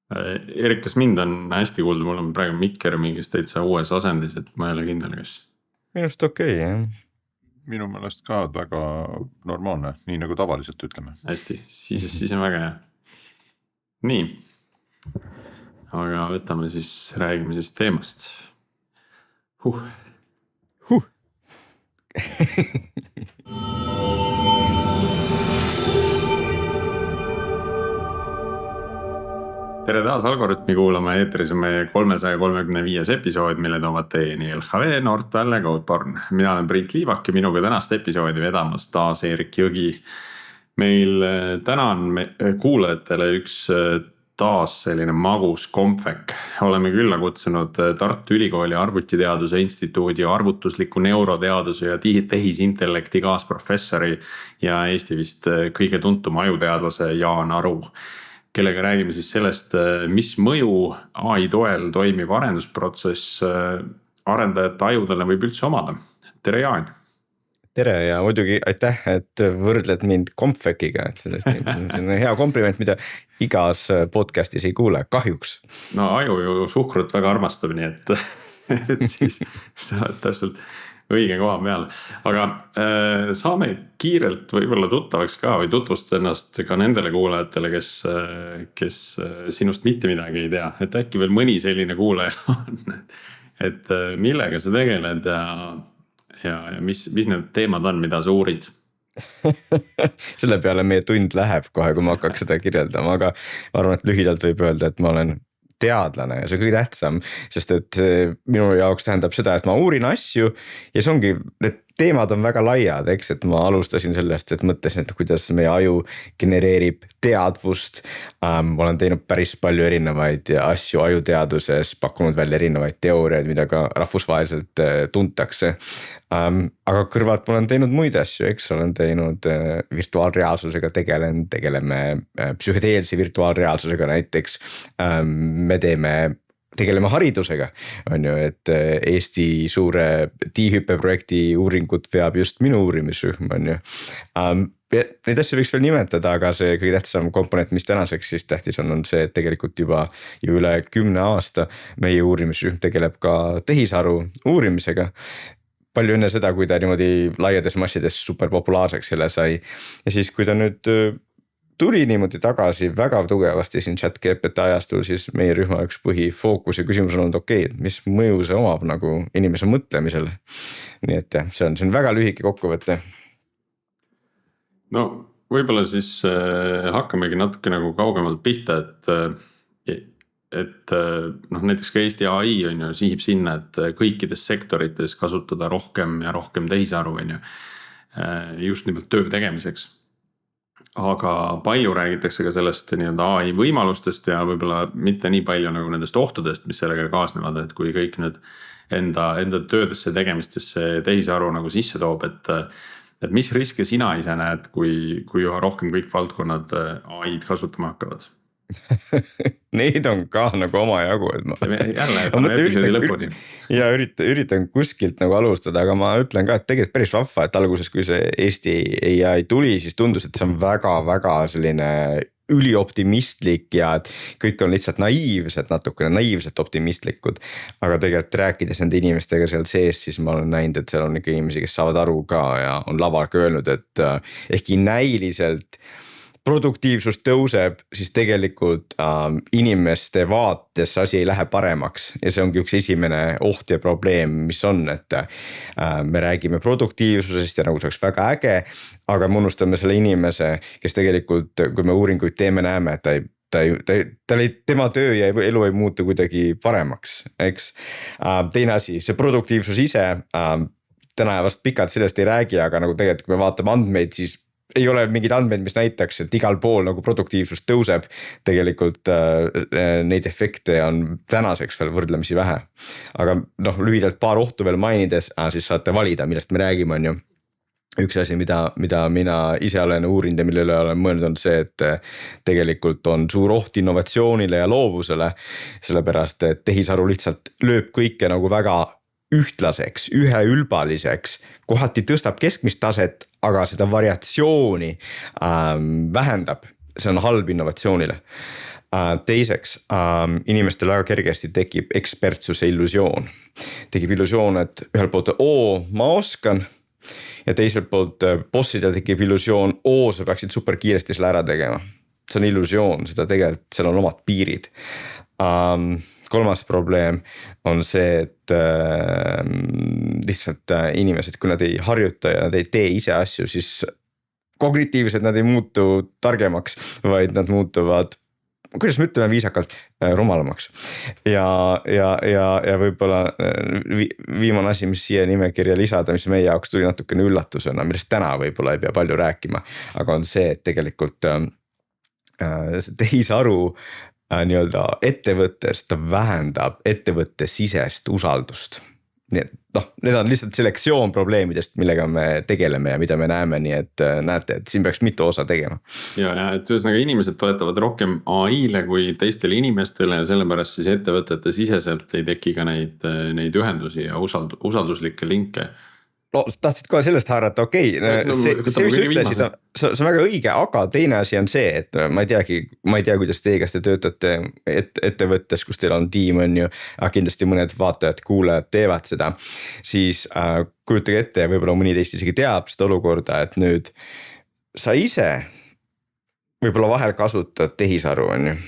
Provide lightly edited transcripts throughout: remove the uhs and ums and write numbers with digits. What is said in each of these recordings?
Erik, kas mind on hästi kuulda, mul on praegu mikker mingis täitsa uues asendis, et ma ei ole kindel, kas. Minust okei, jah. Minu meelest ka väga normaalne, nii nagu tavaliselt ütleme. Hästi, siis on väga hea. Nii, aga võtame siis, räägime siis teemast. Tere taas Algorütmi kuulama, eetris on meie 335 episood, mille toovad teieni LHV, Nortal ja Codeborn. Mina olen Priit Liivak ja minuga tänast episoodi vedamas taas Erik Jõgi. Meil täna on kuulajatele üks taas selline magus kompvek. Oleme külla kutsunud Tartu Ülikooli Arvutiteaduse Instituudi arvutusliku neuroteaduse ja tehisintellekti kaasprofessori ja Eesti vist kõige tuntum ajuteadlase Jaan Aru, kellega räägime siis sellest, mis mõju AI toel toimiv arendusprotsess arendajate ajudele võib üldse omada. Tere Jaan! Tere ja muidugi aitäh, et võrdled mind kompvekiga, et sellest on hea kompliment, mida igas podcastis ei kuule, kahjuks. No aju ju suhkrut väga armastab, nii et siis sa oled täpselt õige koha peal. Aga saame kiirelt võib-olla tuttavaks ka või tutvusta ennast ka nendele kuulajatele, kes sinust mitte midagi ei tea. Et äkki veel mõni selline kuulaja on, et millega sa tegeled ja mis need teemad on, mida sa uurid? Selle peale meie tund läheb kohe, kui ma hakkaks seda kirjeldama, aga ma arvan, et lühidalt võib öelda, et ma olen teadlane ja see on kõige tähtsam, sest et minu jaoks tähendab seda, et ma uurin asju ja see ongi, need teemad on väga laiad, eks, et ma alustasin sellest, et mõtlesin, et kuidas meie aju genereerib teadvust. Ma olen teinud päris palju erinevaid asju ajuteaduses, pakkunud välja erinevaid teooriaid, mida ka rahvusvaheliselt tuntakse. Aga kõrvalt ma olen teinud muid asju, eks, olen teinud virtuaalreaalsusega tegeleme psühhedeelse virtuaalreaalsusega näiteks. Me tegeleme haridusega, on ju, et Eesti suure T-hüppe projekti uuringut veab just minu uurimisrühm, on ju. Neid asju võiks veel nimetada, aga see kõige tähtsam komponent, mis tänaseks siis tähtis on see, et tegelikult juba üle 10 aasta meie uurimisrühm tegeleb ka tehisaru uurimisega. Palju enne seda, kui ta niimoodi laiades massides super populaarseks selle sai. Ja siis, kui ta nüüd tuli niimoodi tagasi väga tugevasti siin ChatGPT ajastul, siis meie rühma üks põhifookus ja küsimus on olnud okei, mis mõju see omab nagu inimese mõtlemisele. Nii et see on väga lühike kokkuvõte. No võib-olla siis hakkamegi natuke nagu kaugemalt pihta, et näiteks ka Eesti AI on ju sihib sinna, et kõikides sektorites kasutada rohkem ja rohkem tehisaru on ju, just nimelt töö tegemiseks. Aga palju räägitakse ka sellest nii-öelda AI võimalustest ja võib-olla mitte nii palju nagu nendest ohtudest, mis sellega kaasnevad, et kui kõik need enda töödesse tegemistesse tehisaru nagu sisse toob, et mis riske sina ise näed, kui üha rohkem kõik valdkonnad AI-d kasutama hakkavad? Neid on ka nagu omajagu, et jälle episoodi lõpuni. Ja üritan kuskilt nagu alustada, aga ma ütlen ka, et tegelikult päris vahva, et alguses, kui see Eesti AI tuli, siis tundus, et see on väga selline ülioptimistlik ja et kõik on lihtsalt naiivsed, natukene naiivselt optimistlikud. Aga tegelikult rääkides nende inimestega seal sees, siis ma olen näinud, et seal on ikka inimesi, kes saavad aru ka ja on laval ka öelnud, et ehkki näiliselt produktiivsus tõuseb, siis tegelikult inimeste vaates asi ei lähe paremaks ja see ongi üks esimene oht ja probleem, mis on, et me räägime produktiivsusest ja nagu see oleks väga äge, aga me unustame selle inimese, kes tegelikult, kui me uuringuid teeme, näeme, et tema töö ja elu ei muutu kuidagi paremaks, eks. Teine asi, see produktiivsus ise, täna vast pikalt sellest ei räägi, aga nagu tegelikult, kui me vaatame andmeid, siis ei ole mingid andmeid, mis näitaks, et igal pool nagu produktiivsus tõuseb. Tegelikult neid efekte on tänaseks veel võrdlemisi vähe. Aga lühidalt paar ohtu veel mainides, siis saate valida, millest me räägime, on ju. Üks asi, mida mina ise olen uurinud ja millele olen mõelnud, on see, et tegelikult on suur oht innovatsioonile ja loovusele, sellepärast, et tehisaru lihtsalt lööb kõike nagu väga ühtlaseks, üheülbaliseks, kohati tõstab keskmist taset, aga seda variatsiooni vähendab. See on halb innovatsioonile. Teiseks, inimestel väga kergesti tekib ekspertsuse illusioon. Tekib illusioon, et ühelt poolt ma oskan ja teiselt poolt bossidel tekib illusioon, sa peaksid super kiiresti selle ära tegema. See on illusioon, seda tegelikult, seal on omad piirid. Kolmas probleem on see, et lihtsalt inimesed, kui nad ei harjuta ja nad ei tee ise asju, siis kognitiivselt nad ei muutu targemaks, vaid nad muutuvad, kuidas me ütleme viisakalt, rumalamaks. Ja võib-olla viimane asi, mis siia nimekirja lisada, mis meie jaoks tuli natukene üllatusena, millest täna võib-olla ei pea palju rääkima, aga on see, et tegelikult tehisaru nii-öelda ettevõttes, ta vähendab ettevõtte sisest usaldust. Nii et need on lihtsalt selektsioon probleemidest, millega me tegeleme ja mida me näeme, nii et näete, et siin peaks mitu osa tegema. Ja et ühesõnaga inimesed toetavad rohkem AI-le kui teistele inimestele ja sellepärast siis ettevõtete siseselt ei teki ka neid ühendusi ja usalduslikke linke. No tahtsid kohe sellest haarata, okei, see mis ütlesid, see on väga õige, aga teine asi on see, et ma ei tea, kuidas teie, kas te töötate ettevõttes, kus teil on tiim on ju, kindlasti mõned vaatajad, kuulajad teevad seda, siis kujutage ette ja võib-olla mõni teist isegi teab seda olukorda, et nüüd sa ise võib-olla vahel kasutad tehisaru on ju.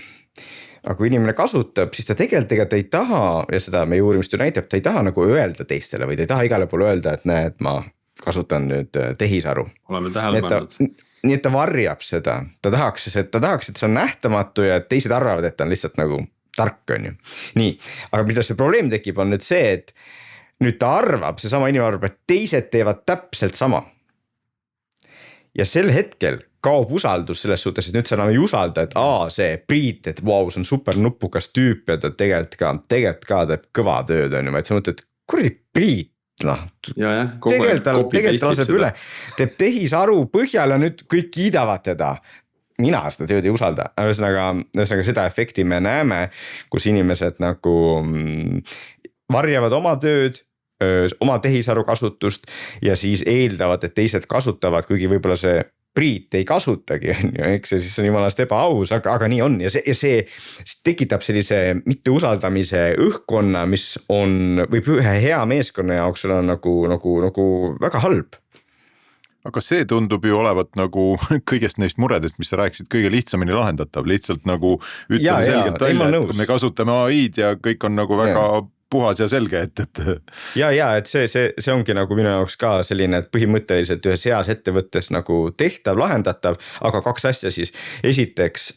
Aga kui inimene kasutab, siis ta tegelikult ei taha, ja seda meie uurimist ju näitab, ta ei taha nagu öelda teistele või ta ei taha igale poole öelda, et näed, ma kasutan nüüd tehisaru. Oleme tähele pannud. Nii et ta varjab seda, ta tahaks, et see on nähtamatu ja teised arvavad, et ta on lihtsalt nagu tark on ju. Nii, aga mida see probleem tekib on nüüd see, et nüüd ta arvab, seesama inimene arvab, et teised teevad täpselt sama. Ja sel hetkel kaob usaldus selles suhtes, et nüüd sa enam ei usalda, et see Priit, et vau, see on super nupukas tüüp ja ta tegelikult ka teeb kõva tööd on ju, vaid sa mõtled, kuradi Priit, tegelikult ta laseb üle, teeb tehisaru põhjal ja nüüd kõik kiidavad teda. Mina seda tööd ei usalda, ühesõnaga seda efekti me näeme, kus inimesed nagu varjavad oma tööd, oma tehisaru kasutust ja siis eeldavad, et teised kasutavad, kuigi võib-olla see Priit ei kasutagi, eks see siis on jumalast ebaaus, aga nii on ja see tekitab sellise mitteusaldamise õhkkonna, mis võib ühe hea meeskonna jaoks olla nagu väga halb. Aga see tundub ju olevat nagu kõigest neist muredest, mis sa rääkisid, kõige lihtsamini lahendatav, lihtsalt nagu ütleme selgelt välja, et me kasutame AI-d ja kõik on nagu väga puhas ja selge, et. Ja, et see ongi nagu minu jaoks ka selline, et põhimõtteliselt ühes heas ettevõttes nagu tehtav, lahendatav, aga kaks asja siis. Esiteks,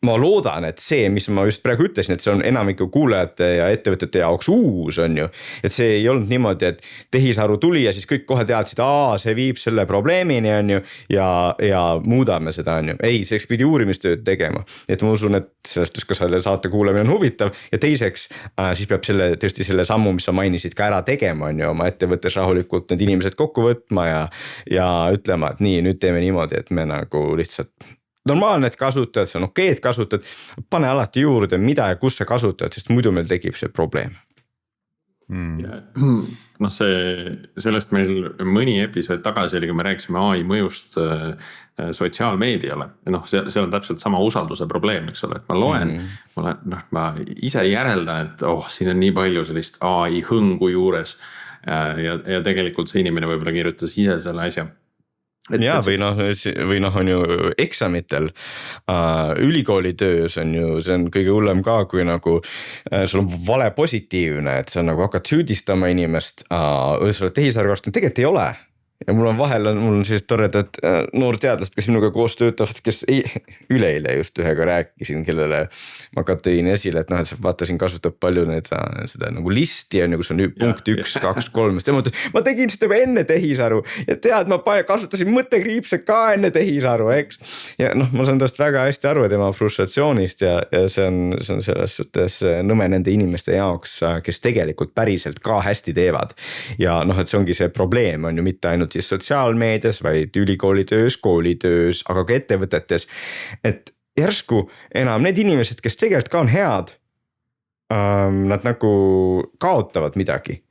ma loodan, et see, mis ma just praegu ütlesin, et see on enamiku kuulajate ja ettevõtete jaoks uus on ju. Et see ei olnud niimoodi, et tehisaru tuli ja siis kõik kohe teadsid, see viib selle probleemini on ju ja muudame seda on ju. Ei, selleks pidi uurimistööd tegema. Et ma usun, et sellest ka selle saate kuulamine on huvitav ja teiseks siis peab tõesti selle sammu, mis sa mainisid ka ära tegema on ju, oma ettevõttes rahulikult need inimesed kokku võtma ja ütlema, et nii, nüüd teeme niimoodi, et me nagu lihtsalt normaalne, et kasutad, see on okei, et kasutad, pane alati juurde, mida ja kus sa kasutad, sest muidu meil tekib see probleem. Sellest meil mõni episood tagasi oli, kui me rääkisime AI mõjust sotsiaalmeediale. Seal on täpselt sama usalduse probleem, eks ole, et ma loen, ma ise järeldan, et siin on nii palju sellist AI hõngu juures ja tegelikult see inimene võib-olla kirjutas ise selle asja. Või on ju eksamitel, ülikooli töös on ju, see on kõige hullem ka, kui nagu sul on vale positiivne, et sa nagu hakkad süüdistama inimest, sul tehisaru kasutanud, tegelikult ei ole. Ja mul on sellised toredad noorteadlased, kes minuga koos töötavad, kes üleeile just ühega rääkisin, kellele ma ka tõin esile, et vaatasin kasutab palju seda nagu listi on ju, kus on punkt 1, 2, 3. Ma tegin seda juba enne tehisaru ja tead, ma kasutasin mõttekriipse ka enne tehisaru, eks. Ja ma saan tast väga hästi aru tema frustratsioonist ja see on selles suhtes nõme nende inimeste jaoks, kes tegelikult päriselt ka hästi teevad. Ja et see ongi see probleem on ju mitte ainult siis sotsiaalmeedias, vaid ülikoolitöös, koolitöös, aga ka ettevõtetes, et järsku enam need inimesed, kes tegelikult ka on head, nad nagu kaotavad midagi.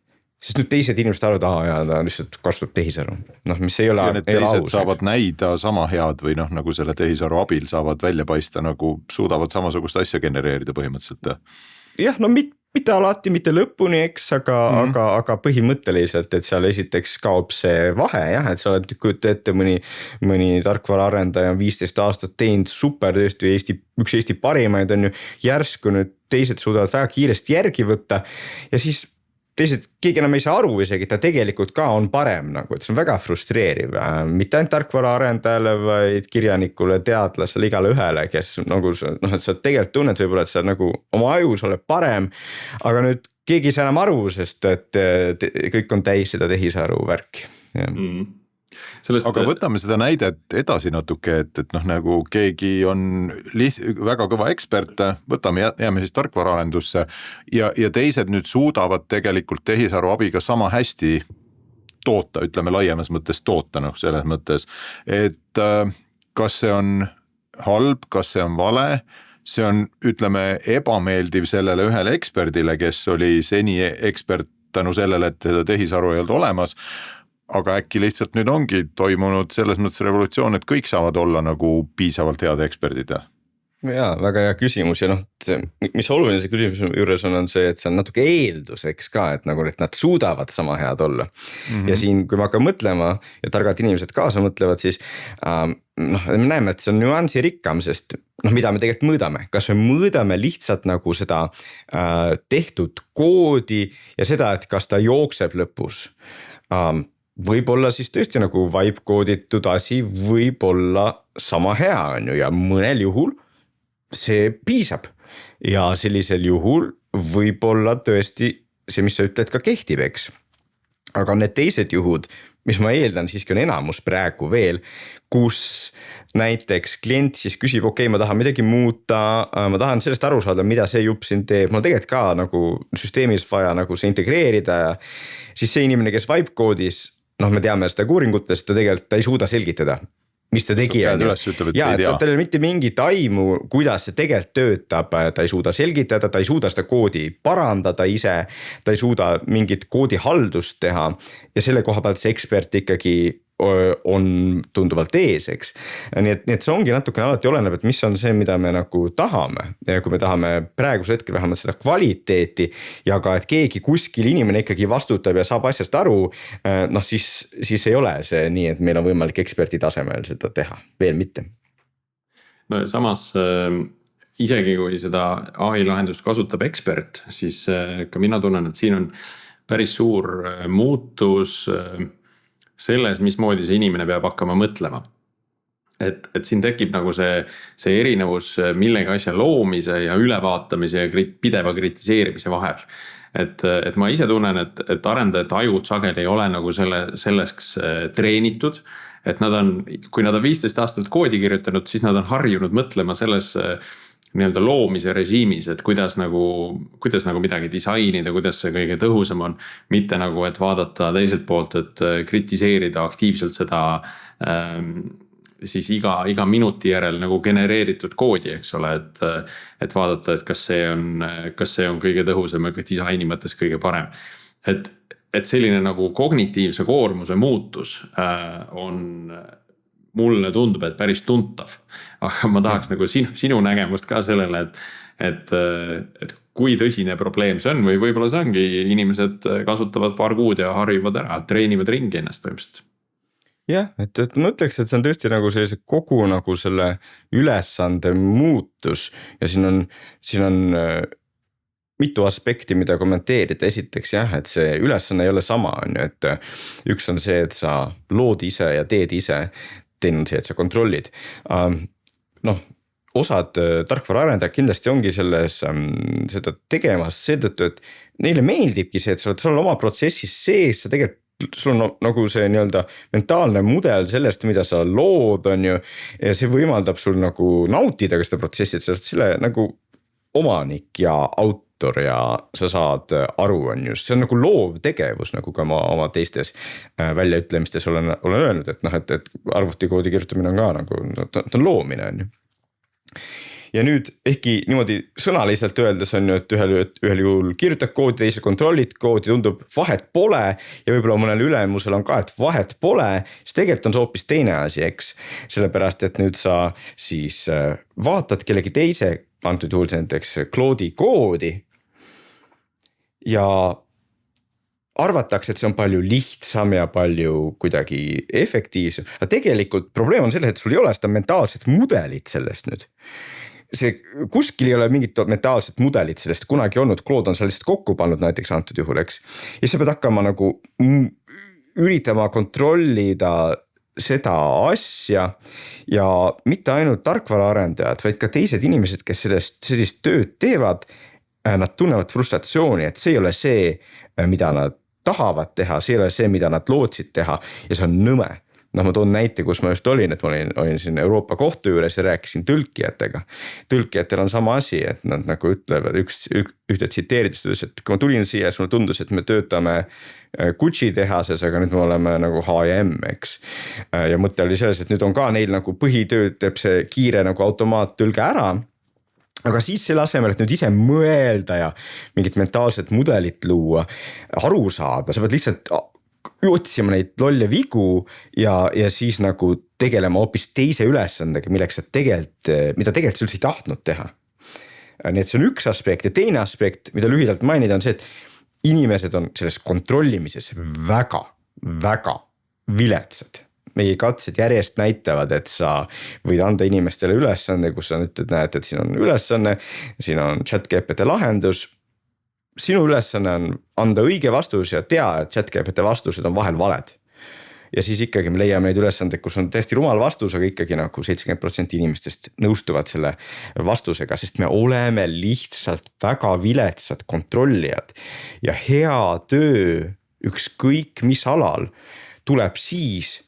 sest nüüd teised inimesed arvavad, ja ta lihtsalt kasutab tehisaru, noh, mis ei ole. Ja need teised saavad näida sama head või noh, nagu selle tehisaru abil saavad välja paista, nagu suudavad samasugust asja genereerida põhimõtteliselt. Jah, no mitte alati, mitte lõpuni, eks, aga põhimõtteliselt, et seal esiteks kaob see vahe, jah, et sa oled kujuta ette mõni tarkvaraarendaja on 15 aastat teinud super tõesti üks Eesti parimaid on ju, järsku nüüd teised suudavad väga kiiresti järgi võtta ja siis teised, keegi enam ei saa aru isegi, ta tegelikult ka on parem nagu, et see on väga frustreeriv, mitte ainult tarkvaraarendajale, vaid kirjanikule, teadlasele, igale ühele, kes nagu noh, et sa tegelikult tunned võib-olla, et sa nagu oma ajus oled parem, aga nüüd keegi ei saa enam aru, sest et kõik on täis seda tehisaru värki. Aga võtame seda näidet edasi natuke, et noh, nagu keegi on väga kõva ekspert, jääme siis tarkvaraarendusse ja teised nüüd suudavad tegelikult tehisaru abiga sama hästi toota, ütleme laiemas mõttes toota, noh selles mõttes, et kas see on halb, kas see on vale, see on, ütleme, ebameeldiv sellele ühele eksperdile, kes oli seni ekspert tänu sellele, et seda tehisaru ei olnud olemas. Aga äkki lihtsalt nüüd ongi toimunud selles mõttes revolutsioon, et kõik saavad olla nagu piisavalt head eksperdid. Jaa, väga hea küsimus ja noh, mis oluline see küsimuse juures on see, et see on natuke eelduseks ka, et nagu et nad suudavad sama head olla. Ja siin, kui me hakkame mõtlema ja targad inimesed kaasa mõtlevad, siis noh, me näeme, et see on nüansi rikkam, sest noh, mida me tegelikult mõõdame, kas me mõõdame lihtsalt nagu seda tehtud koodi ja seda, et kas ta jookseb lõpus. Võib-olla siis tõesti nagu vibe kooditud asi võib olla sama hea on ju ja mõnel juhul see piisab ja sellisel juhul võib-olla tõesti see, mis sa ütled, ka kehtib, eks. Aga need teised juhud, mis ma eeldan siiski on enamus praegu veel, kus näiteks klient siis küsib, okei, ma tahan midagi muuta, ma tahan sellest aru saada, mida see jupp siin teeb, ma tegelikult ka nagu süsteemis vaja nagu see integreerida ja siis see inimene, kes vibe koodis, noh, me teame seda uuringutest, ta tegelikult ei suuda selgitada, mis ta tegi. Ja tal ei mitte mingit aimu, kuidas see tegelikult töötab, ta ei suuda selgitada, ta ei suuda seda koodi parandada ise, ta ei suuda mingit koodi haldust teha ja selle koha pealt see ekspert ikkagi on tunduvalt ees, eks. Nii et see ongi natuke alati oleneb, et mis on see, mida me nagu tahame ja kui me tahame praegusel hetkel vähemalt seda kvaliteeti ja ka, et keegi kuskil inimene ikkagi vastutab ja saab asjast aru, noh siis ei ole see nii, et meil on võimalik eksperti tasemel seda teha, veel mitte. No samas isegi kui seda AI lahendust kasutab ekspert, siis ka mina tunnen, et siin on päris suur muutus selles, mismoodi see inimene peab hakkama mõtlema. Et siin tekib nagu see erinevus millegi asja loomise ja ülevaatamise ja pideva kritiseerimise vahel. Et ma ise tunnen, et arendajate ajud sageli ei ole nagu selleks treenitud, et kui nad on 15 aastat koodi kirjutanud, siis nad on harjunud mõtlema selles nii-öelda loomise režiimis, et kuidas nagu midagi disainida, kuidas see kõige tõhusam on, mitte nagu, et vaadata teiselt poolt, et kritiseerida aktiivselt seda siis iga minuti järel nagu genereeritud koodi, eks ole, et vaadata, et kas see on kõige tõhusam ja disaini mõttes kõige parem. Et selline nagu kognitiivse koormuse muutus on mulle tundub, et päris tuntav, aga ma tahaks nagu sinu nägemust ka sellele, et kui tõsine probleem see on või võib-olla see ongi, inimesed kasutavad paar kuud ja harjuvad ära, treenivad ringi ennast võimsust. Jah, et ma ütleks, et see on tõesti nagu sellise kogu nagu selle ülesande muutus ja siin on mitu aspekti, mida kommenteerida. Esiteks jah, et see ülesanne ei ole sama, et üks on see, et sa lood ise ja teed ise, teine on see, et sa kontrollid. Noh, osad tarkvaraarendajad kindlasti ongi selles seda tegemas seetõttu, et neile meeldibki see, et sa oled oma protsessis sees, sa tegelikult sul on nagu see nii-öelda mentaalne mudel sellest, mida sa lood on ju, ja see võimaldab sul nagu nautida ka seda protsessi, et sa oled selle nagu omanik ja autor ja sa saad aru on just, see on nagu loov tegevus, nagu ka ma oma teistes väljaütlemistes olen öelnud, et noh, et arvutikoodi kirjutamine on ka nagu, ta on loomine on ju. ja nüüd ehkki niimoodi sõnaliselt öeldes on ju, et ühel juhul kirjutad koodi, teisel kontrollid koodi, tundub vahet pole ja võib-olla mõnel ülemusel on ka, et vahet pole, siis tegelikult on see hoopis teine asi, eks. Sellepärast, et nüüd sa siis vaatad kellegi teise, antud juhul see näiteks Claude'i koodi ja arvatakse, et see on palju lihtsam ja palju kuidagi efektiivsem, aga tegelikult probleem on selles, et sul ei ole seda mentaalset mudelit sellest nüüd. See kuskil ei ole mingit mentaalset mudelit sellest kunagi olnud, Claude on seal lihtsalt kokku pannud näiteks antud juhul, eks. Ja sa pead hakkama nagu üritama kontrollida seda asja ja mitte ainult tarkvaraarendajad, vaid ka teised inimesed, kes sellist tööd teevad, nad tunnevad frustratsiooni, et see ei ole see, mida nad tahavad teha, see ei ole see, mida nad lootsid teha ja see on nõme. Ma toon näite, kus ma just olin, et ma olin siin Euroopa kohtu juures ja rääkisin tõlkijatega. Tõlkijatel on sama asi, et nad nagu ütlevad, ühte tsiteerides ütles, et kui ma tulin siia, siis mulle tundus, et me töötame Gucci tehases, aga nüüd me oleme nagu H&M, eks. Ja mõte oli selles, et nüüd on ka neil nagu põhitööd teeb see kiire nagu automaattõlge ära. Aga siis selle asemel, et nüüd ise mõelda ja mingit mentaalset mudelit luua, aru saada, sa pead lihtsalt otsima neid lolle vigu ja siis nagu tegelema hoopis teise ülesandega, mida tegelikult sa üldse ei tahtnud teha. Nii et see on üks aspekt ja teine aspekt, mida lühidalt mainida on see, et inimesed on selles kontrollimises väga, väga viletsad. Meie katsed järjest näitavad, et sa võid anda inimestele ülesande, kus sa nüüd näed, et siin on ülesanne, siin on ChatGPT lahendus. Sinu ülesanne on anda õige vastus ja tea, et ChatGPT vastused on vahel valed. Ja siis ikkagi me leiame neid ülesanded, kus on täiesti rumal vastus, aga ikkagi nagu 70% inimestest nõustuvad selle vastusega, sest me oleme lihtsalt väga viletsad kontrollijad ja hea töö ükskõik mis alal tuleb siis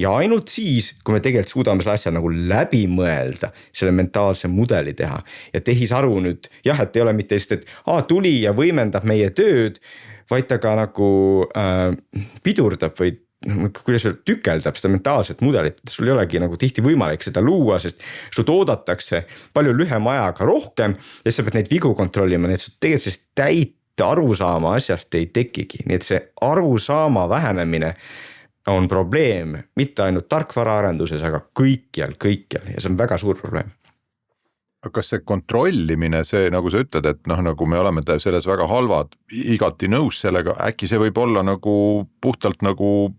ja ainult siis, kui me tegelikult suudame selle asja nagu läbi mõelda, selle mentaalse mudeli teha ja tehisaru nüüd, jah, et ei ole mitte lihtsalt, et tuli ja võimendab meie tööd, vaid ta ka nagu pidurdab või kuidas tükeldab seda mentaalset mudelit, sul ei olegi nagu tihti võimalik seda luua, sest sult oodatakse palju lühema ajaga rohkem ja sa pead neid vigu kontrollima, nii et sul tegelikult sellist täit arusaama asjast ei tekigi, nii et see arusaama vähenemine on probleem, mitte ainult tarkvaraarenduses, aga kõikjal ja see on väga suur probleem. Aga kas see kontrollimine, see nagu sa ütled, et nagu me oleme selles väga halvad, igati nõus sellega, äkki see võib olla nagu puhtalt nagu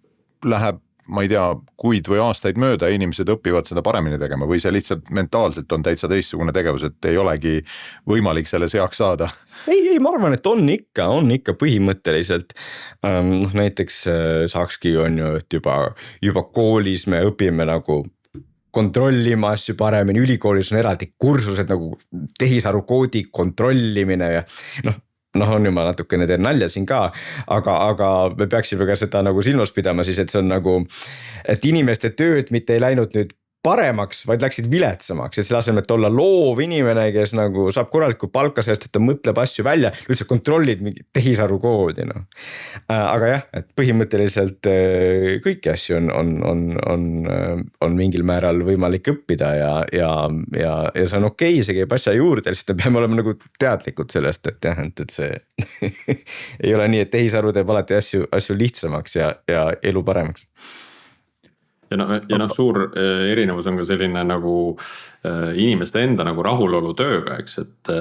läheb, ma ei tea, kuid või aastaid mööda ja inimesed õpivad seda paremini tegema või see lihtsalt mentaalselt on täitsa teistsugune tegevus, et ei olegi võimalik selles heaks saada? Ei, ma arvan, et on ikka põhimõtteliselt. Näiteks saakski on ju, et juba koolis me õpime nagu kontrollima asju paremini, ülikoolis on eraldi kursused nagu tehisaru koodi kontrollimine ja on ju, ma natukene teen nalja siin ka, aga me peaksime ka seda nagu silmas pidama siis, et see on nagu, et inimeste tööd mitte ei läinud nüüd paremaks, vaid läksid viletsamaks, et selle asemel, et olla loov inimene, kes nagu saab korralikku palka sellest, et ta mõtleb asju välja, üldse kontrollid mingi tehisaru koodi. Aga jah, et põhimõtteliselt kõiki asju on mingil määral võimalik õppida ja see on okei, see käib asja juurde, lihtsalt me peame olema nagu teadlikud sellest, et jah, et see ei ole nii, et tehisaru teeb alati asju lihtsamaks ja elu paremaks. Ja suur erinevus on ka selline nagu inimeste enda nagu rahulolu tööga, eks, et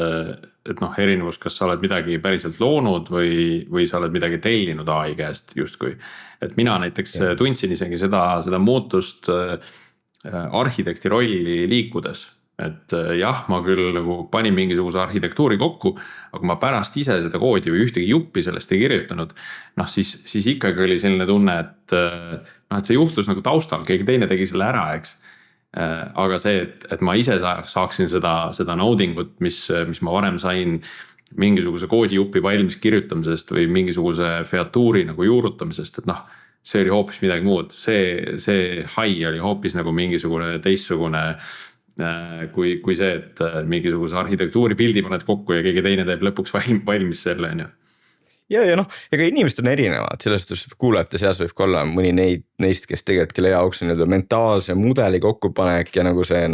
erinevus, kas sa oled midagi päriselt loonud või sa oled midagi tellinud AI käest justkui. Et mina näiteks tundsin isegi seda muutust arhitekti rolli liikudes. Et jah, ma küll nagu panin mingisuguse arhitektuuri kokku, aga ma pärast ise seda koodi või ühtegi juppi sellest ei kirjutanud. Siis ikkagi oli selline tunne, et see juhtus nagu taustal, keegi teine tegi selle ära, eks. Aga see, et ma ise saaksin seda naudingut, mis ma varem sain mingisuguse koodijupi valmis kirjutamisest või mingisuguse featuuri nagu juurutamisest, et see oli hoopis midagi muud. See high oli hoopis nagu mingisugune teistsugune kui see, et mingisuguse arhitektuuri pildi paned kokku ja keegi teine teeb lõpuks valmis selle. Ja ega inimesed on erinevad, sellest kuulajate seas võib ka olla mõni neid neist, kes tegelikult, kelle jaoks on nii-öelda mentaalse mudeli kokkupanek ja nagu see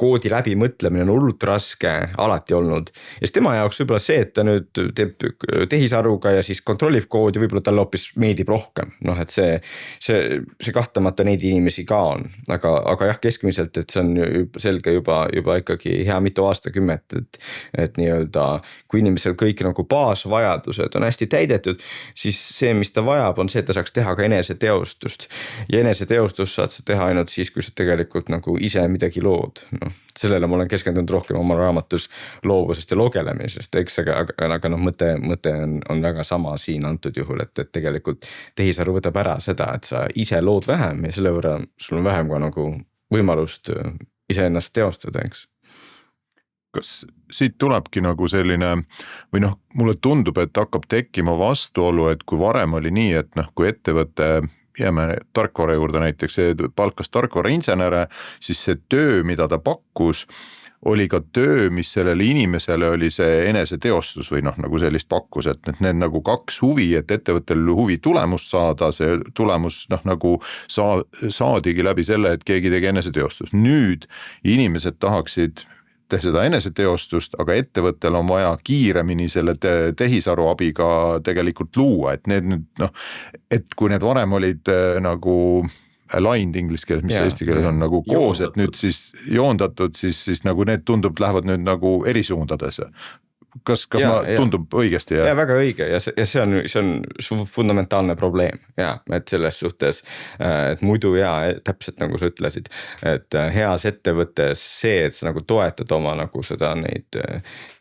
koodi läbimõtlemine on hullult raske alati olnud. Ja siis tema jaoks võib-olla see, et ta nüüd teeb tehisaruga ja siis kontrollib koodi, võib-olla talle hoopis meeldib rohkem. Noh, et see kahtlemata neid inimesi ka on, aga jah, keskmiselt, et see on selge juba ikkagi hea mitu aastakümmet, et nii-öelda kui inimesel kõik nagu baasvajadused on hästi täidetud, siis see, mis ta vajab, on see, et ta saaks teha ka eneseteostust. Ja eneseteostust saad sa teha ainult siis, kui sa tegelikult nagu ise midagi lood. No, sellele ma olen keskendunud rohkem oma raamatus loovusest ja logelemisest, eks, aga noh, mõte on väga sama siin antud juhul, et tegelikult tehisaru võtab ära seda, et sa ise lood vähem ja selle võrra sul on vähem ka nagu võimalust iseennast teostada, eks. Kas siit tulebki nagu selline või noh, mulle tundub, et hakkab tekkima vastuolu, et kui varem oli nii, et noh, kui ettevõte, jääme tarkvara juurde näiteks, palkas tarkvarainsenere, siis see töö, mida ta pakkus, oli ka töö, mis sellele inimesele oli see eneseteostus või noh, nagu sellist pakkus, et need nagu kaks huvi, et ettevõttel huvi tulemust saada, see tulemus noh, nagu saadigi läbi selle, et keegi tegi eneseteostus. Nüüd inimesed tahaksid seda eneseteostust, aga ettevõttel on vaja kiiremini selle tehisaru abiga tegelikult luua, et need nüüd noh, et kui need varem olid nagu aligned inglise keeles, mis eesti keeles on nagu koos, et nüüd siis joondatud, siis nagu need tundub, lähevad nüüd nagu eri suundadesse. Kas tundub õigesti? Ja väga õige ja see on fundamentaalne probleem ja et selles suhtes, et muidu täpselt nagu sa ütlesid, et heas ettevõttes see, et sa nagu toetad oma nagu seda neid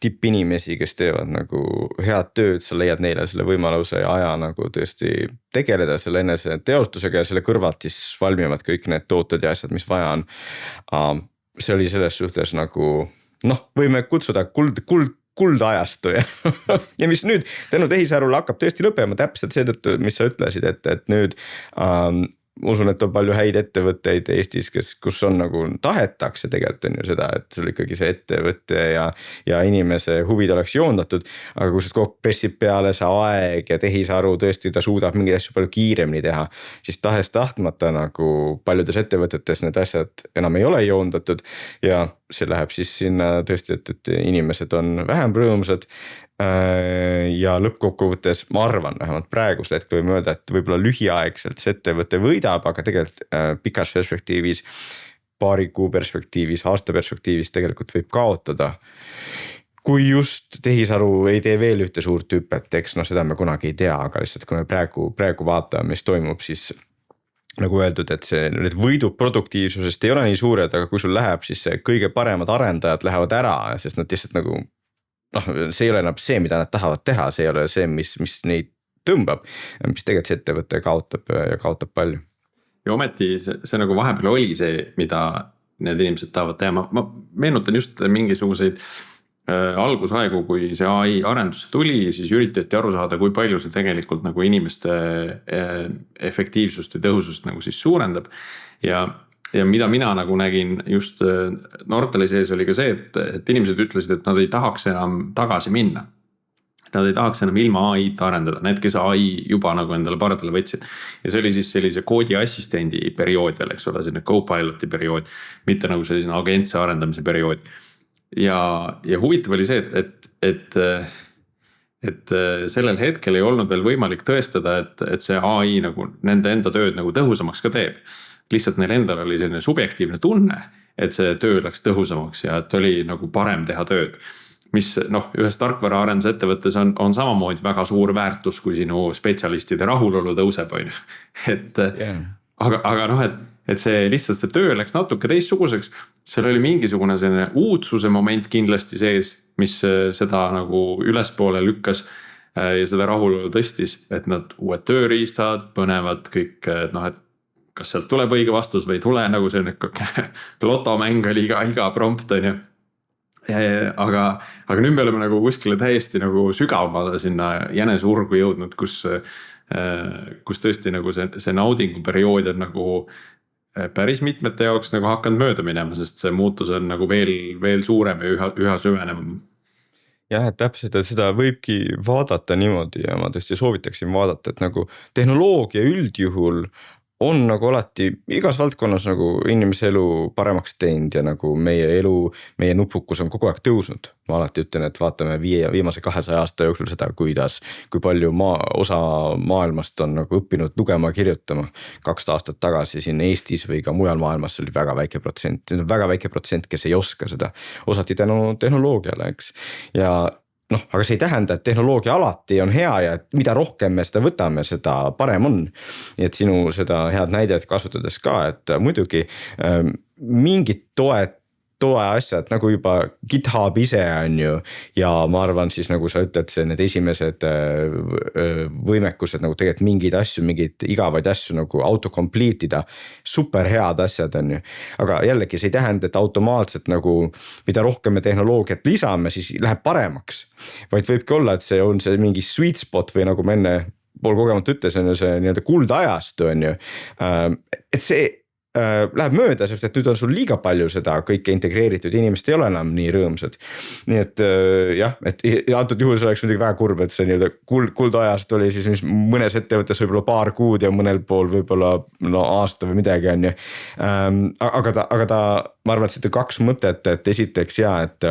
tippinimesi, kes teevad nagu head tööd, sa leiad neile selle võimaluse ja aja nagu tõesti tegeleda selle enese teostusega ja selle kõrvalt siis valmivad kõik need tooted ja asjad, mis vaja on. See oli selles suhtes nagu noh, võime kutsuda kuldajastu ja mis nüüd tänu tehisarule hakkab tõesti lõppema täpselt seetõttu, mis sa ütlesid, et nüüd usun, et on palju häid ettevõtteid Eestis, kus on nagu tahetakse tegelikult on ju seda, et sul ikkagi see ettevõtte ja inimese huvid oleks joondatud, aga kui sa kogu pressib peale see aeg ja tehisaru tõesti ta suudab mingeid asju palju kiiremini teha, siis tahes tahtmata nagu paljudes ettevõtetes need asjad enam ei ole joondatud ja see läheb siis sinna tõesti, et inimesed on vähem rõõmsad ja lõppkokkuvõttes ma arvan, vähemalt praegusel hetkel võime öelda, et võib-olla lühiaegselt see ettevõte võidab, aga tegelikult pikas perspektiivis, paari kuu perspektiivis, aasta perspektiivis tegelikult võib kaotada. Kui just tehisaru ei tee veel ühte suurt hüpet, eks seda me kunagi ei tea, aga lihtsalt kui me praegu vaatame, mis toimub, siis nagu öeldud, et need võidud produktiivsusest ei ole nii suured, aga kui sul läheb, siis kõige paremad arendajad lähevad ära, sest nad lihtsalt nagu see ei ole enam see, mida nad tahavad teha, see ei ole see, mis neid tõmbab, mis tegelikult see ettevõte kaotab palju. Ja ometi see nagu vahepeal oli see, mida need inimesed tahavad teha. Ma meenutan just mingisuguseid algusaegu, kui see AI arendusse tuli, siis üritati aru saada, kui palju see tegelikult nagu inimeste efektiivsust ja tõhusust nagu siis suurendab. Ja mida mina nagu nägin just Nortali sees oli ka see, et inimesed ütlesid, et nad ei tahaks enam tagasi minna. Nad ei tahaks enam ilma AI-t arendada, need, kes AI juba nagu endale pardale võtsid. Ja see oli siis sellise koodi assistendi periood veel, eks ole, selline co-piloti periood, mitte nagu selline agentse arendamise periood. Ja huvitav oli see, et sellel hetkel ei olnud veel võimalik tõestada, et see AI nagu nende enda tööd nagu tõhusamaks ka teeb. Lihtsalt neil endal oli selline subjektiivne tunne, et see töö läks tõhusamaks ja et oli nagu parem teha tööd. Mis ühes tarkvaraarenduse ettevõttes on samamoodi väga suur väärtus, kui sinu spetsialistide rahulolu tõuseb. Aga et see lihtsalt see töö läks natuke teistsuguseks, seal oli mingisugune selline uudsuse moment kindlasti sees, mis seda nagu ülespoole lükkas ja seda rahulolu tõstis, et nad uued tööriistad, põnevad kõik, et kas sealt tuleb õige vastus või ei tule, nagu selline lotomäng oli iga prompt on ju. Aga nüüd me oleme nagu kuskile täiesti nagu sügavamale sinna jänesurgu jõudnud, kus tõesti nagu see naudingu periood on nagu päris mitmete jaoks nagu hakanud mööda minema, sest see muutus on nagu veel suurem ja üha süvenevam. jah, et täpselt, et seda võibki vaadata niimoodi ja ma tõesti soovitaksin vaadata, et nagu tehnoloogia üldjuhul on nagu alati igas valdkonnas nagu inimese elu paremaks teinud ja nagu meie elu, meie nupukus on kogu aeg tõusnud. Ma alati ütlen, et vaatame viimase 200 aasta jooksul seda, kui palju osa maailmast on nagu õppinud lugema ja kirjutama. 2 aastat tagasi siin Eestis või ka mujal maailmas oli väga väike protsent. Nüüd on väga väike protsent, kes ei oska seda. Osati tänu tehnoloogiale, eks. Ja noh, aga see ei tähenda, et tehnoloogia alati on hea ja mida rohkem me seda võtame, seda parem on. Nii et sinu seda head näidet kasutades ka, et muidugi mingid toe asjad nagu juba GitHub ise on ju. Ja ma arvan siis nagu sa ütled, need esimesed võimekused nagu tegelikult mingeid asju, mingeid igavaid asju nagu autocomplete ida. Super head asjad on ju. Aga jällegi see ei tähenda, et automaatselt nagu mida rohkem me tehnoloogiat lisame, siis läheb paremaks. Vaid võibki olla, et see on see mingi sweet spot või nagu ma enne pool kogemata ütles, on ju see nii-öelda kuldajastu on ju. Et see läheb mööda, sest et nüüd on sul liiga palju seda kõike integreeritud, inimesed ei ole enam nii rõõmsad. Nii et jah, et antud juhul see oleks muidugi väga kurb, et see nii-öelda kuldajast oli siis mis mõnes ettevõttes võib-olla paar kuud ja mõnel pool võib-olla aasta või midagi on ju. Aga ta, ma arvan, et seda 2 mõtet, et esiteks et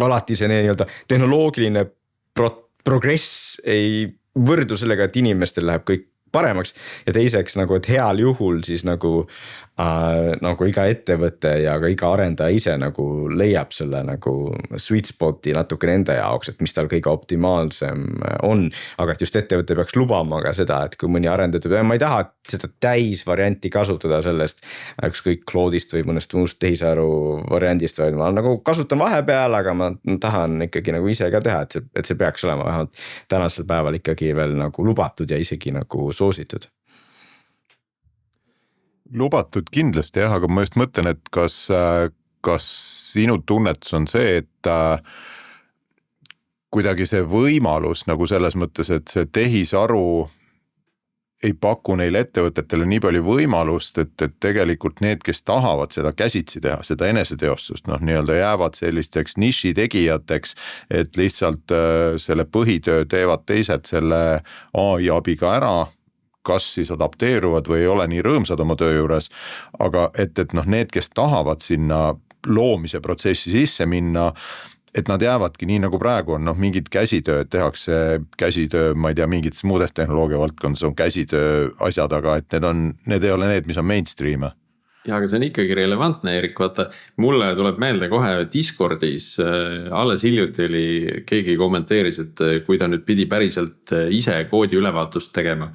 alati see nii-öelda tehnoloogiline progress ei võrdu sellega, et inimestel läheb kõik paremaks ja teiseks nagu, et heal juhul siis nagu iga ettevõte ja ka iga arendaja ise nagu leiab selle nagu sweet spoti natuke nende jaoks, et mis tal kõige optimaalsem on. Aga et just ettevõte peaks lubama ka seda, et kui mõni arendatud, ma ei taha seda täisvarianti kasutada sellest ükskõik Claude'ist või mõnest muust tehisaru variandist, vaid ma nagu kasutan vahepeal, aga ma tahan ikkagi nagu ise ka teha, et see peaks olema vähemalt tänasel päeval ikkagi veel nagu lubatud ja isegi nagu soositud. Lubatud kindlasti jah, aga ma just mõtlen, et kas sinu tunnetus on see, et kuidagi see võimalus nagu selles mõttes, et see tehisaru ei paku neile ettevõtetele nii palju võimalust, et tegelikult need, kes tahavad seda käsitsi teha, seda eneseteostust, nii-öelda jäävad sellisteks niši tegijateks, et lihtsalt selle põhitöö teevad teised selle AI abiga ära, kas siis adapteeruvad või ei ole nii rõõmsad oma töö juures, aga et need, kes tahavad sinna loomise protsessi sisse minna, et nad jäävadki nii nagu praegu on, mingid käsitööd tehakse, ma ei tea, mingites muudes tehnoloogia valdkondades on käsitöö asjad, aga et need ei ole need, mis on mainstream. Ja, aga see on ikkagi relevantne, Erik, vaata, mulle tuleb meelde kohe Discordis alles hiljuti oli, keegi kommenteeris, et kui ta nüüd pidi päriselt ise koodi ülevaatust tegema.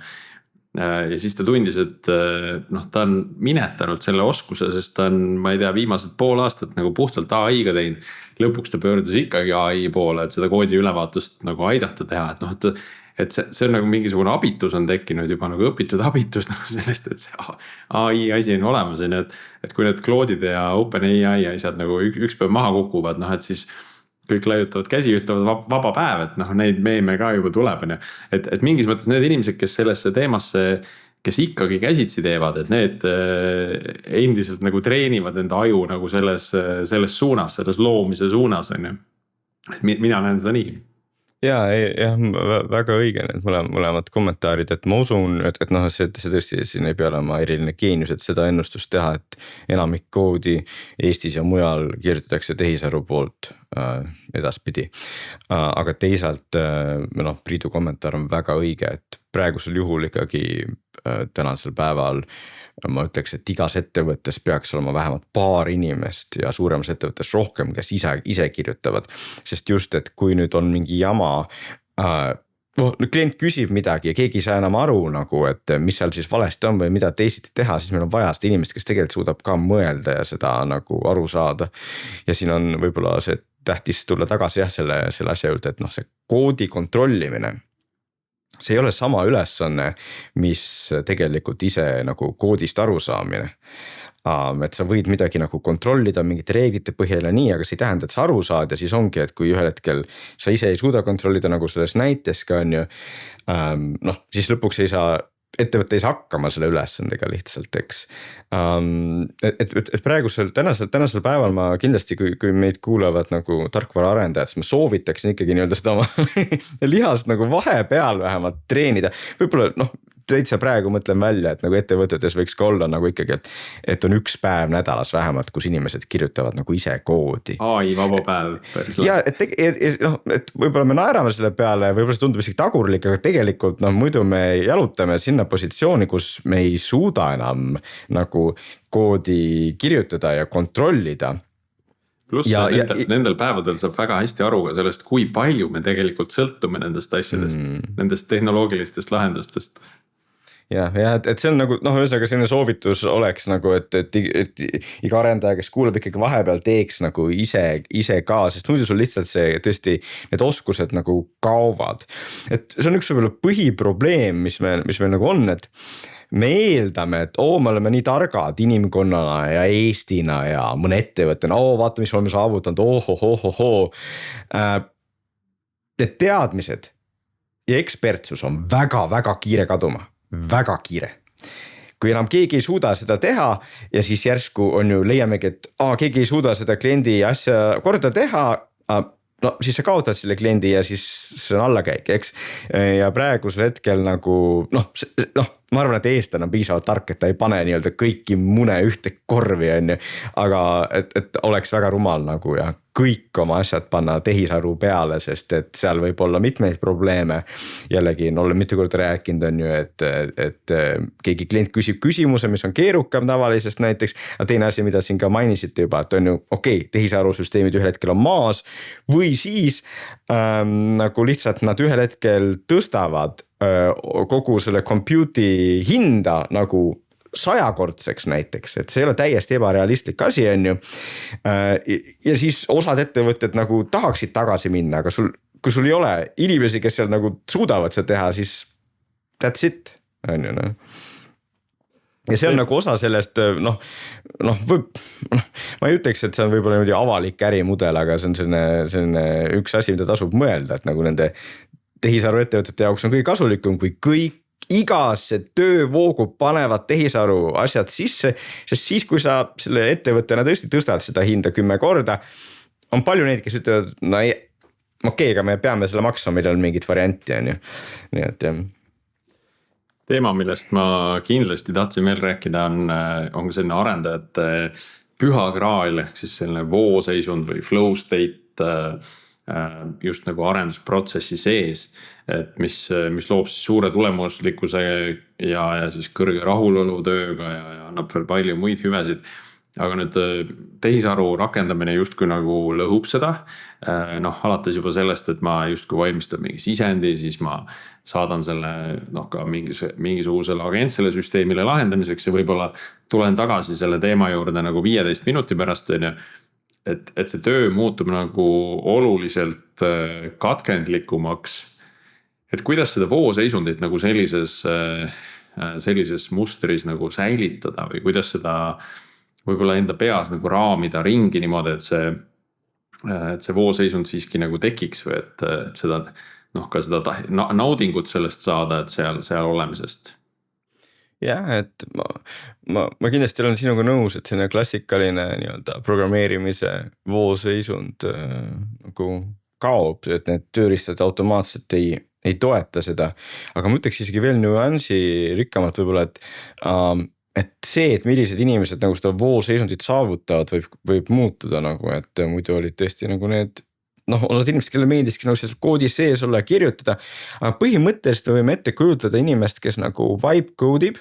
Ja siis ta tundis, et ta on minetanud selle oskuse, sest ta on, ma ei tea, viimased pool aastat nagu puhtalt AI-ga teinud. Lõpuks ta pöördus ikkagi AI poole, et seda koodi ülevaatust nagu aidata teha, et see on nagu mingisugune abitus on tekkinud juba nagu õpitud abitus nagu sellest, et see AI asi on olemas, et kui need Claude'ide ja OpenAI asjad nagu üks päev maha kukuvad, et siis kõik laiutavad käsi, ütlevad vaba päev, et neid meeme ka juba tuleb. Et mingis mõttes need inimesed, kes sellesse teemasse, kes ikkagi käsitsi teevad, et need endiselt nagu treenivad enda aju nagu selles suunas, selles loomise suunas. Et mina näen seda nii. Jah, väga õige need mõlemad kommentaarid, et ma usun, et see tõesti siin ei pea olema eriline geenius, et seda ennustust teha, et enamik koodi Eestis ja mujal kirjutatakse tehisaru poolt edaspidi. Aga teisalt Priidu kommentaar on väga õige, et praegusel juhul ikkagi tänasel päeval ma ütleks, et igas ettevõttes peaks olema vähemalt paar inimest ja suuremas ettevõttes rohkem, kes ise kirjutavad. Sest just, et kui nüüd on mingi jama, klient küsib midagi ja keegi ei saa enam aru nagu, et mis seal siis valesti on või mida teisiti teha, siis meil on vaja seda inimest, kes tegelikult suudab ka mõelda ja seda nagu aru saada. Ja siin on võib-olla see tähtis tulla tagasi selle asja juurde, et see koodi kontrollimine. See ei ole sama ülesanne, mis tegelikult ise nagu koodist aru saamine. Et sa võid midagi nagu kontrollida mingite reeglite põhjal ja nii, aga see ei tähenda, et sa aru saad ja siis ongi, et kui ühel hetkel sa ise ei suuda kontrollida nagu selles näiteska on ju, siis lõpuks ei saa ettevõte ei saa hakkama selle ülesandega lihtsalt, eks. Et praegusel, tänasel päeval ma kindlasti, kui meid kuulavad nagu tarkvaraarendajad, siis ma soovitaksin ikkagi nii-öelda seda oma lihast nagu vahepeal vähemalt treenida. Võib-olla täitsa praegu mõtlen välja, et nagu ettevõtetes võiks ka olla nagu ikkagi, et on üks päev nädalas vähemalt, kus inimesed kirjutavad nagu ise koodi. AI vaba päev. Ja et võib-olla me naerame selle peale, võib-olla see tundub isegi tagurlik, aga tegelikult muidu me jalutame sinna positsiooni, kus me ei suuda enam nagu koodi kirjutada ja kontrollida. Pluss nendel päevadel saab väga hästi aru ka sellest, kui palju me tegelikult sõltume nendest asjadest, nendest tehnoloogilistest lahendustest. Ja, et see on nagu, ühesõnaga selline soovitus oleks nagu, et iga arendaja, kes kuulab ikkagi vahepeal teeks nagu ise ka, sest muidu sul lihtsalt see tõesti need oskused nagu kaovad. Et see on üks võib-olla põhiprobleem, mis meil nagu on, et me eeldame, et me oleme nii targad inimkonnana ja Eestina ja mõne ettevõttena, vaata, mis me oleme saavutanud, Need teadmised ja ekspertsus on väga-väga kiire kaduma. Väga kiire. Kui enam keegi ei suuda seda teha ja siis järsku on ju leiamegi, et keegi ei suuda seda kliendi asja korda teha, siis sa kaotad selle kliendi ja siis see on allakäik, eks. Ja praegusel hetkel nagu, ma arvan, et eestlane on piisavalt tark, et ta ei pane nii-öelda kõiki mune ühte korvi, aga et oleks väga rumal nagu ja kõik oma asjad panna tehisaru peale, sest et seal võib olla mitmeid probleeme. Jällegi, olen mitu korda rääkinud on ju, et keegi klient küsib küsimuse, mis on keerukam tavalisest näiteks, aga teine asi, mida siin ka mainisite juba, et on ju tehisarusüsteemid ühel hetkel on maas või siis nagu lihtsalt nad ühel hetkel tõstavad kogu selle compute'i hinda nagu 100-kordseks näiteks, et see ei ole täiesti ebarealistlik asi on ju. Ja siis osad ettevõtted nagu tahaksid tagasi minna, aga kui sul ei ole inimesi, kes seal nagu suudavad seda teha, siis that's it on ju Ja see on nagu osa sellest, ma ei ütleks, et see on võib-olla avalik ärimudel, aga see on selline üks asi, mida tasub mõelda, et nagu nende tehisaru ettevõtete jaoks on kõige kasulikum, kui igasse töövoogu panevad tehisaru asjad sisse, sest siis, kui sa selle ettevõttena tõesti tõstad seda hinda 10 korda, on palju neid, kes ütlevad, aga me peame selle maksma, meil on mingit varianti, on ju. Nii et jah. Teema, millest ma kindlasti tahtsin veel rääkida, on selline arendajate püha graal, ehk siis selline vooseisund või flow state just nagu arendusprotsessi sees, et mis loob siis suure tulemuslikkuse ja siis kõrge rahulolu tööga ja annab veel palju muid hüvesid. Aga nüüd tehisaru rakendamine justkui nagu lõhub seda, alates juba sellest, et ma justkui valmistan mingi sisendi, siis ma saadan selle ka mingisugusele agentsele süsteemile lahendamiseks ja võib-olla tulen tagasi selle teema juurde nagu 15 minuti pärast, et see töö muutub nagu oluliselt katkendlikumaks. Et kuidas seda vooseisundit nagu sellises mustris nagu säilitada või kuidas seda võib-olla enda peas nagu raamida ringi niimoodi, et see vooseisund siiski nagu tekiks või et seda, ka seda naudingut sellest saada, et seal olemisest. Jah, et ma kindlasti olen sinuga nõus, et selline klassikaline nii-öelda programmeerimise vooseisund nagu kaob, et need tööriistad automaatselt ei toeta seda. Aga ma ütleks isegi veel nüansi rikkamalt võib-olla, et see, et millised inimesed nagu seda vooseisundit saavutavad, võib muutuda nagu, et muidu olid tõesti nagu need osad inimesed, kelle meeldiski nagu seal koodis sees olla ja kirjutada, aga põhimõtteliselt me võime ette kujutada inimest, kes nagu vibe code'ib,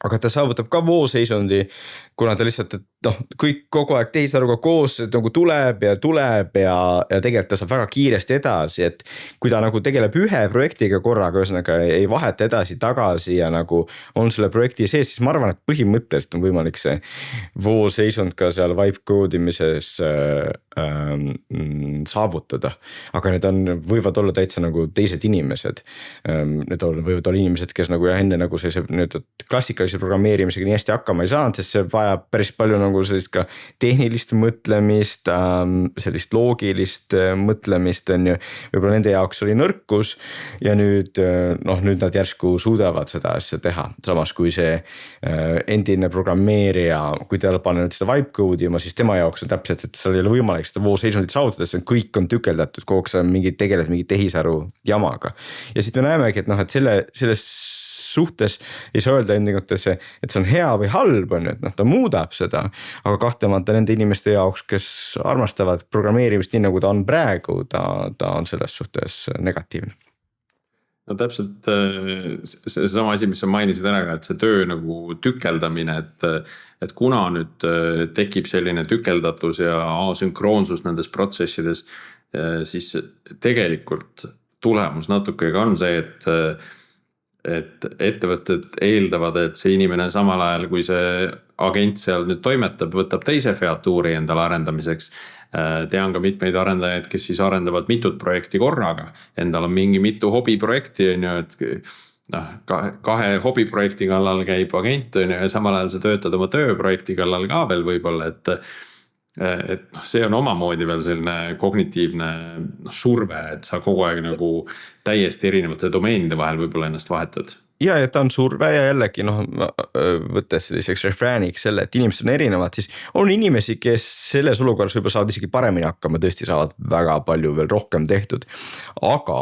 aga ta saavutab ka vooseisundi, kuna ta lihtsalt, kõik kogu aeg tehisaruga koos nagu tuleb ja tegelikult ta saab väga kiiresti edasi, et kui ta nagu tegeleb ühe projektiga korraga, ühesõnaga ei vaheta edasi tagasi ja nagu on selle projekti sees, siis ma arvan, et põhimõtteliselt on võimalik see vooseisund ka seal vibe code imises saavutada, aga need võivad olla täitsa nagu teised inimesed. Need võivad olla inimesed, kes nagu enne nagu sellise klassikalise programmeerimisega nii hästi hakkama ei saanud, sest see vajab päris palju nagu sellist ka tehnilist mõtlemist, sellist loogilist mõtlemist on ju, võib-olla nende jaoks oli nõrkus ja nüüd nüüd nad järsku suudavad seda asja teha. Samas kui see endine programmeerija, kui tal panna nüüd seda vibe code'i ima, siis tema jaoks on täpselt, et seal ei ole võimalik seda vooseisundit saavutada, see kõik on tükeldatud, kogu aeg sa tegeled mingi tehisaru jamaga. Ja siit me näemegi, et et selles suhtes ei saa öelda endingut, et see on hea või halb on, et ta muudab seda, aga kahtlemata nende inimeste jaoks, kes armastavad programmeerimist nii nagu ta on praegu, ta on selles suhtes negatiivne. No täpselt see sama asi, mis sa mainisid ära, et see töö nagu tükeldamine, et kuna nüüd tekib selline tükeldatus ja asünkroonsus nendes protsessides, siis tegelikult tulemus natukega on see, et ettevõtted eeldavad, et see inimene samal ajal, kui see agent seal nüüd toimetab, võtab teise featuuri endale arendamiseks. Tean ka mitmeid arendajaid, kes siis arendavad mitut projekti korraga. Endal on mingi mitu hobiprojekti, on ju, et kahe hobiprojekti kallal käib agent, on ju, ja samal ajal sa töötad oma tööprojekti kallal ka veel võib-olla, et see on omamoodi veel selline kognitiivne surve, et sa kogu aeg nagu täiesti erinevate domeenide vahel võib-olla ennast vahetad. Ja ta on surve ja jällegi võttes selliseks refrääniks selle, et inimesed on erinevad, siis on inimesi, kes selles olukorras võib-olla saavad isegi paremini hakkama, tõesti saavad väga palju veel rohkem tehtud, aga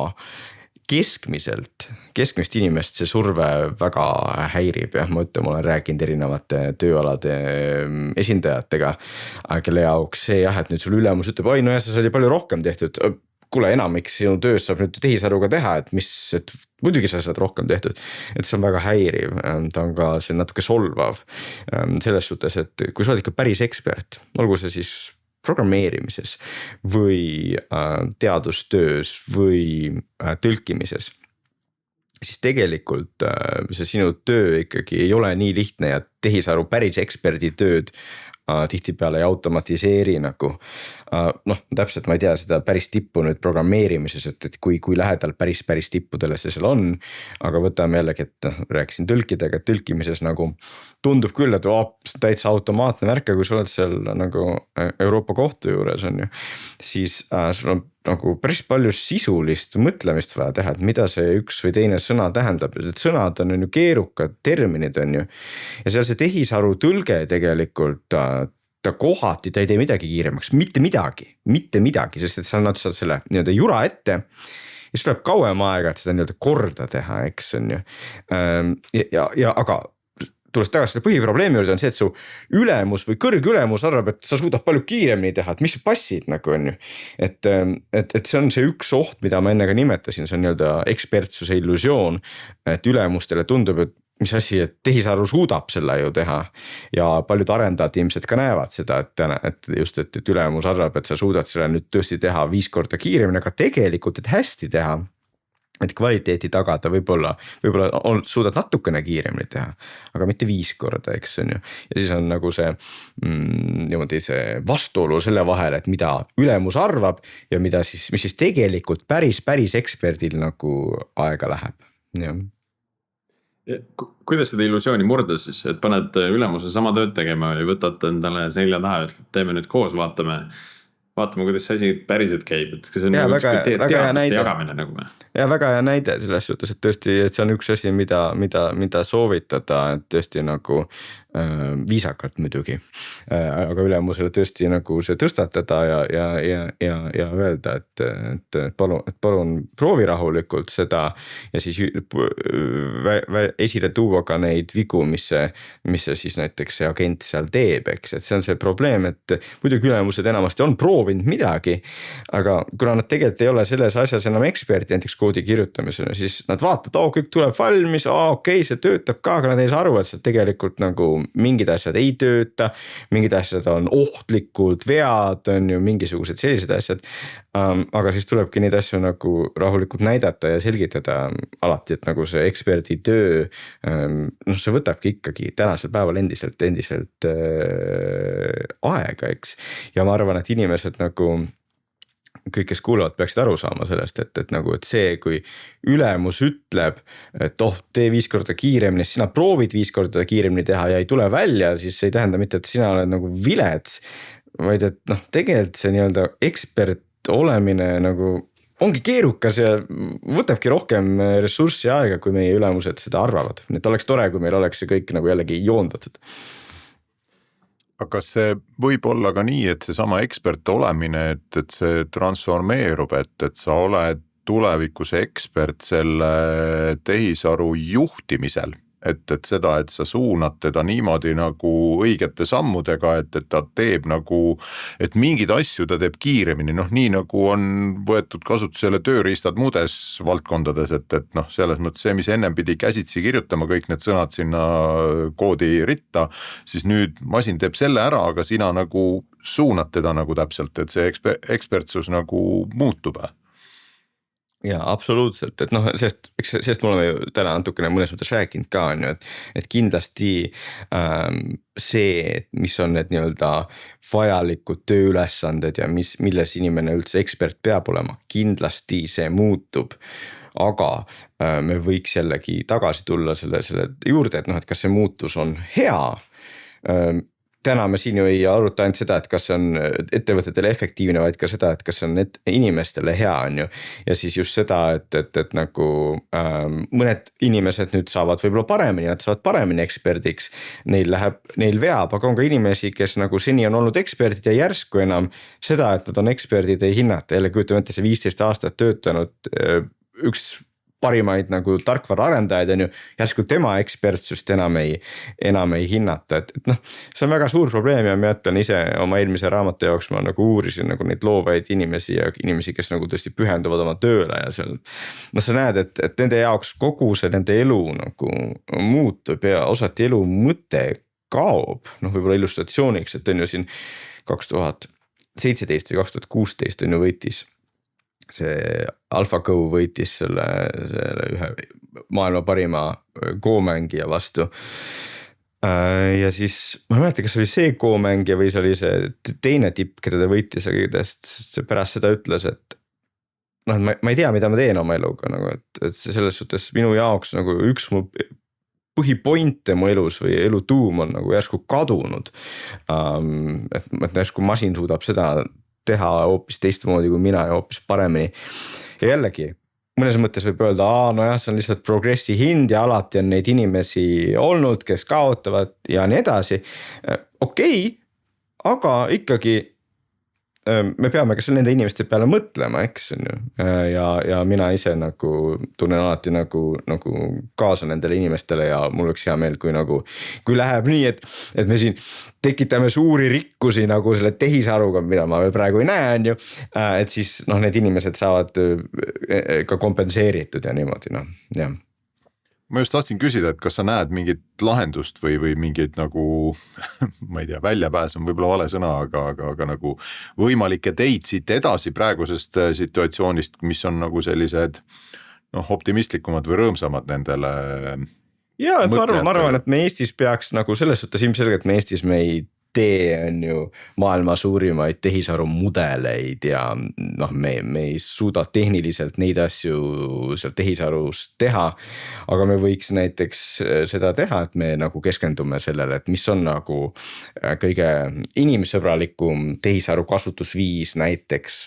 keskmist inimest see surve väga häirib ja ma ütlen, ma olen rääkinud erinevate tööalade esindajatega, kelle jaoks see et nüüd sul ülemus ütleb, oi sa saad palju rohkem tehtud, kuule enamiks sinu töös saab nüüd tehisaruga teha, et muidugi sa saad rohkem tehtud, et see on väga häiriv, ta on ka see natuke solvav selles suhtes, et kui sa oled ikka päris ekspert, olgu see siis programmeerimises või teadustöös või tõlkimises, siis tegelikult see sinu töö ikkagi ei ole nii lihtne ja tehisaru päris eksperdi tööd tihtipeale ei automatiseeri nagu. Täpselt ma ei tea seda päris tippu nüüd programmeerimises, et kui lähedal päris tippudele see seal on, aga võtame jällegi, et rääkisin tõlkidega, et tõlkimises nagu tundub küll, et täitsa automaatne värk, kui sa oled seal nagu Euroopa kohtu juures on ju, siis sul on nagu päris palju sisulist mõtlemist vaja teha, et mida see üks või teine sõna tähendab, et sõnad on ju keerukad, terminid on ju, ja seal see tehisaru tõlge tegelikult ta kohati, ta ei tee midagi kiiremaks, mitte midagi, sest et sa annad selle nii-öelda jura ette ja siis tuleb kauem aega, et seda nii-öelda korda teha, eks on ju, aga tulles tagasi selle põhiprobleemi juurde on see, et su ülemus või kõrgülemus arvab, et sa suudad palju kiiremini teha, et mis passid nagu on ju. Et see on see üks oht, mida ma enne ka nimetasin, see on nii-öelda ekspertsuse illusioon, et ülemustele tundub, et mis asi, et tehisaru suudab selle ju teha ja paljud arendajad ilmselt ka näevad seda, et just, et ülemus arvab, et sa suudad selle nüüd tõesti teha 5 korda kiiremini, aga tegelikult, et hästi teha, et kvaliteeti tagada, võib-olla suudad natukene kiiremini teha, aga mitte 5 korda, eks on ju. Ja siis on nagu see niimoodi see vastuolu selle vahel, et mida ülemus arvab ja mis siis tegelikult päris eksperdil nagu aega läheb. Jah. Kuidas seda illusiooni murda siis, et paned ülemuse sama tööd tegema ja võtad endale selja taha, et teeme nüüd koos, vaatame, kuidas see asi päriselt käib, et see on nagu teadmiste jagamine nagu me. Ja väga hea näide selles suhtes, et tõesti, et see on üks asi, mida soovitada, et tõesti nagu viisakalt muidugi, aga ülemusele tõesti nagu see tõstatada ja öelda, et palun proovi rahulikult seda ja siis esile tuua ka neid vigu, mis see siis näiteks see agent seal teeb, eks, et see on see probleem, et muidugi ülemused enamasti on proovinud midagi, aga kuna nad tegelikult ei ole selles asjas enam eksperti, näiteks koodi kirjutamisele, siis nad vaatavad, kõik tuleb valmis, okei, see töötab ka, aga nad ei saa aru, et see tegelikult nagu mingid asjad ei tööta, mingid asjad on ohtlikud, vead on ju mingisugused sellised asjad, aga siis tulebki neid asju nagu rahulikult näidata ja selgitada alati, et nagu see eksperdi töö, see võtabki ikkagi tänasel päeval endiselt aega, eks, ja ma arvan, et inimesed nagu kõik, kes kuulavad, peaksid aru saama sellest, et nagu, et see, kui ülemus ütleb, et tee 5 korda kiiremini, sina proovid 5 korda kiiremini teha ja ei tule välja, siis see ei tähenda mitte, et sina oled nagu vilets, vaid et noh, tegelikult see nii-öelda ekspert olemine nagu ongi keerukas ja võtabki rohkem ressurssi ja aega, kui meie ülemused seda arvavad. Nii et oleks tore, kui meil oleks see kõik nagu jällegi joondatud. Aga kas see võib olla ka nii, et seesama ekspert olemine, et see transformeerub, et sa oled tulevikus ekspert selle tehisaru juhtimisel? Et seda, et sa suunad teda niimoodi nagu õigete sammudega, et ta teeb nagu, et mingid asju ta teeb kiiremini, noh nii nagu on võetud kasutusele tööriistad muudes valdkondades, et noh, selles mõttes see, mis ennem pidi käsitsi kirjutama kõik need sõnad sinna koodi ritta, siis nüüd masin teeb selle ära, aga sina nagu suunad teda nagu täpselt, et see ekspertsus nagu muutub. Ja absoluutselt, et noh, sest me oleme ju täna natukene mõnes mõttes rääkinud ka on ju, et kindlasti see, mis on need nii-öelda vajalikud tööülesanded ja milles inimene üldse ekspert peab olema, kindlasti see muutub. Aga me võiks jällegi tagasi tulla selle juurde, et noh, et kas see muutus on hea. Täna me siin ju ei aruta ainult seda, et kas see on ettevõtetele efektiivne, vaid ka seda, et kas see on inimestele hea on ju. Ja siis just seda, et nagu mõned inimesed nüüd saavad võib-olla paremini, nad saavad paremini eksperdiks, neil veab, aga on ka inimesi, kes nagu seni on olnud eksperdid ja järsku enam seda, et nad on eksperdid ei hinnata. Jälle kujutame ette see 15 aastat töötanud üks parimaid nagu tarkvara arendajaid on ju, järsku tema ekspertsust enam ei hinnata, et noh, see on väga suur probleem ja ma ütlen ise oma eelmise raamatu jaoks ma nagu uurisin nagu neid loovaid inimesi ja inimesi, kes nagu tõesti pühenduvad oma tööle ja seal. No sa näed, et nende jaoks kogu see nende elu nagu muutub ja osati elu mõte kaob, noh võib-olla illustratsiooniks, et on ju siin 2017 või 2016 on ju võitis see AlphaGo võitis selle ühe maailma parima Go-mängija vastu. Ja siis ma ei mäleta, kas oli see Go-mängija või see oli see teine tipp, keda ta võitis, aga pärast seda ütles, et noh, ma ei tea, mida ma teen oma eluga, nagu, et selles suhtes minu jaoks nagu üks mu põhipointe mu elus või elu tuum on nagu järsku kadunud. Et järsku masin suudab seda teha hoopis teistmoodi kui mina ja hoopis paremini. Ja jällegi, mõnes mõttes võib öelda, nojah, see on lihtsalt progressi hind ja alati on neid inimesi olnud, kes kaotavad ja nii edasi. Okei, aga ikkagi me peame ka nende inimeste peale mõtlema, eks on ju. Ja mina ise nagu tunnen alati nagu kaasa nendele inimestele ja mul oleks hea meel, kui läheb nii, et me siin tekitame suuri rikkusi nagu selle tehisaruga, mida ma veel praegu ei näe, on ju. Et siis noh, need inimesed saavad ka kompenseeritud ja niimoodi, noh, jah. Ma just tahtsin küsida, et kas sa näed mingit lahendust või mingit nagu, ma ei tea, väljapääs on võib-olla vale sõna, aga nagu võimalikke teid siit edasi praegusest situatsioonist, mis on nagu sellised optimistlikumad või rõõmsamad nendele. Ja, et ma arvan, et me Eestis peaks nagu selles suhtes ilmselgelt me Eestis me ei tee on ju maailma suurimaid tehisaru mudeleid ja noh, me ei suuda tehniliselt neid asju seal tehisarust teha, aga me võiks näiteks seda teha, et me nagu keskendume sellele, et mis on nagu kõige inimsõbralikum tehisaru kasutusviis näiteks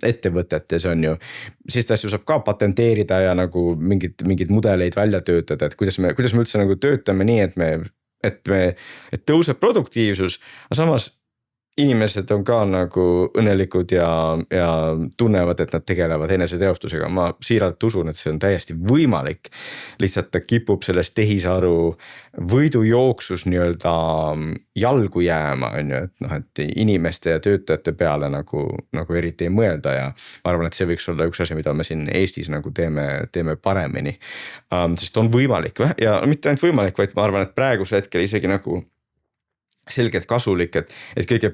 ettevõtetes on ju, siis asju saab ka patenteerida ja nagu mingid mudeleid välja töötada, et kuidas me üldse nagu töötame nii, et tõuseb produktiivsus, aga samas inimesed on ka nagu õnnelikud ja tunnevad, et nad tegelevad eneseteostusega. Ma siiralt usun, et see on täiesti võimalik. Lihtsalt ta kipub sellest tehisaru võidujooksus nii-öelda jalgu jääma, on ju, et inimeste ja töötajate peale nagu eriti ei mõelda ja ma arvan, et see võiks olla üks asi, mida me siin Eestis nagu teeme paremini. Sest on võimalik ja mitte ainult võimalik, vaid ma arvan, et praeguse hetkel isegi nagu selgelt kasulik, et kõige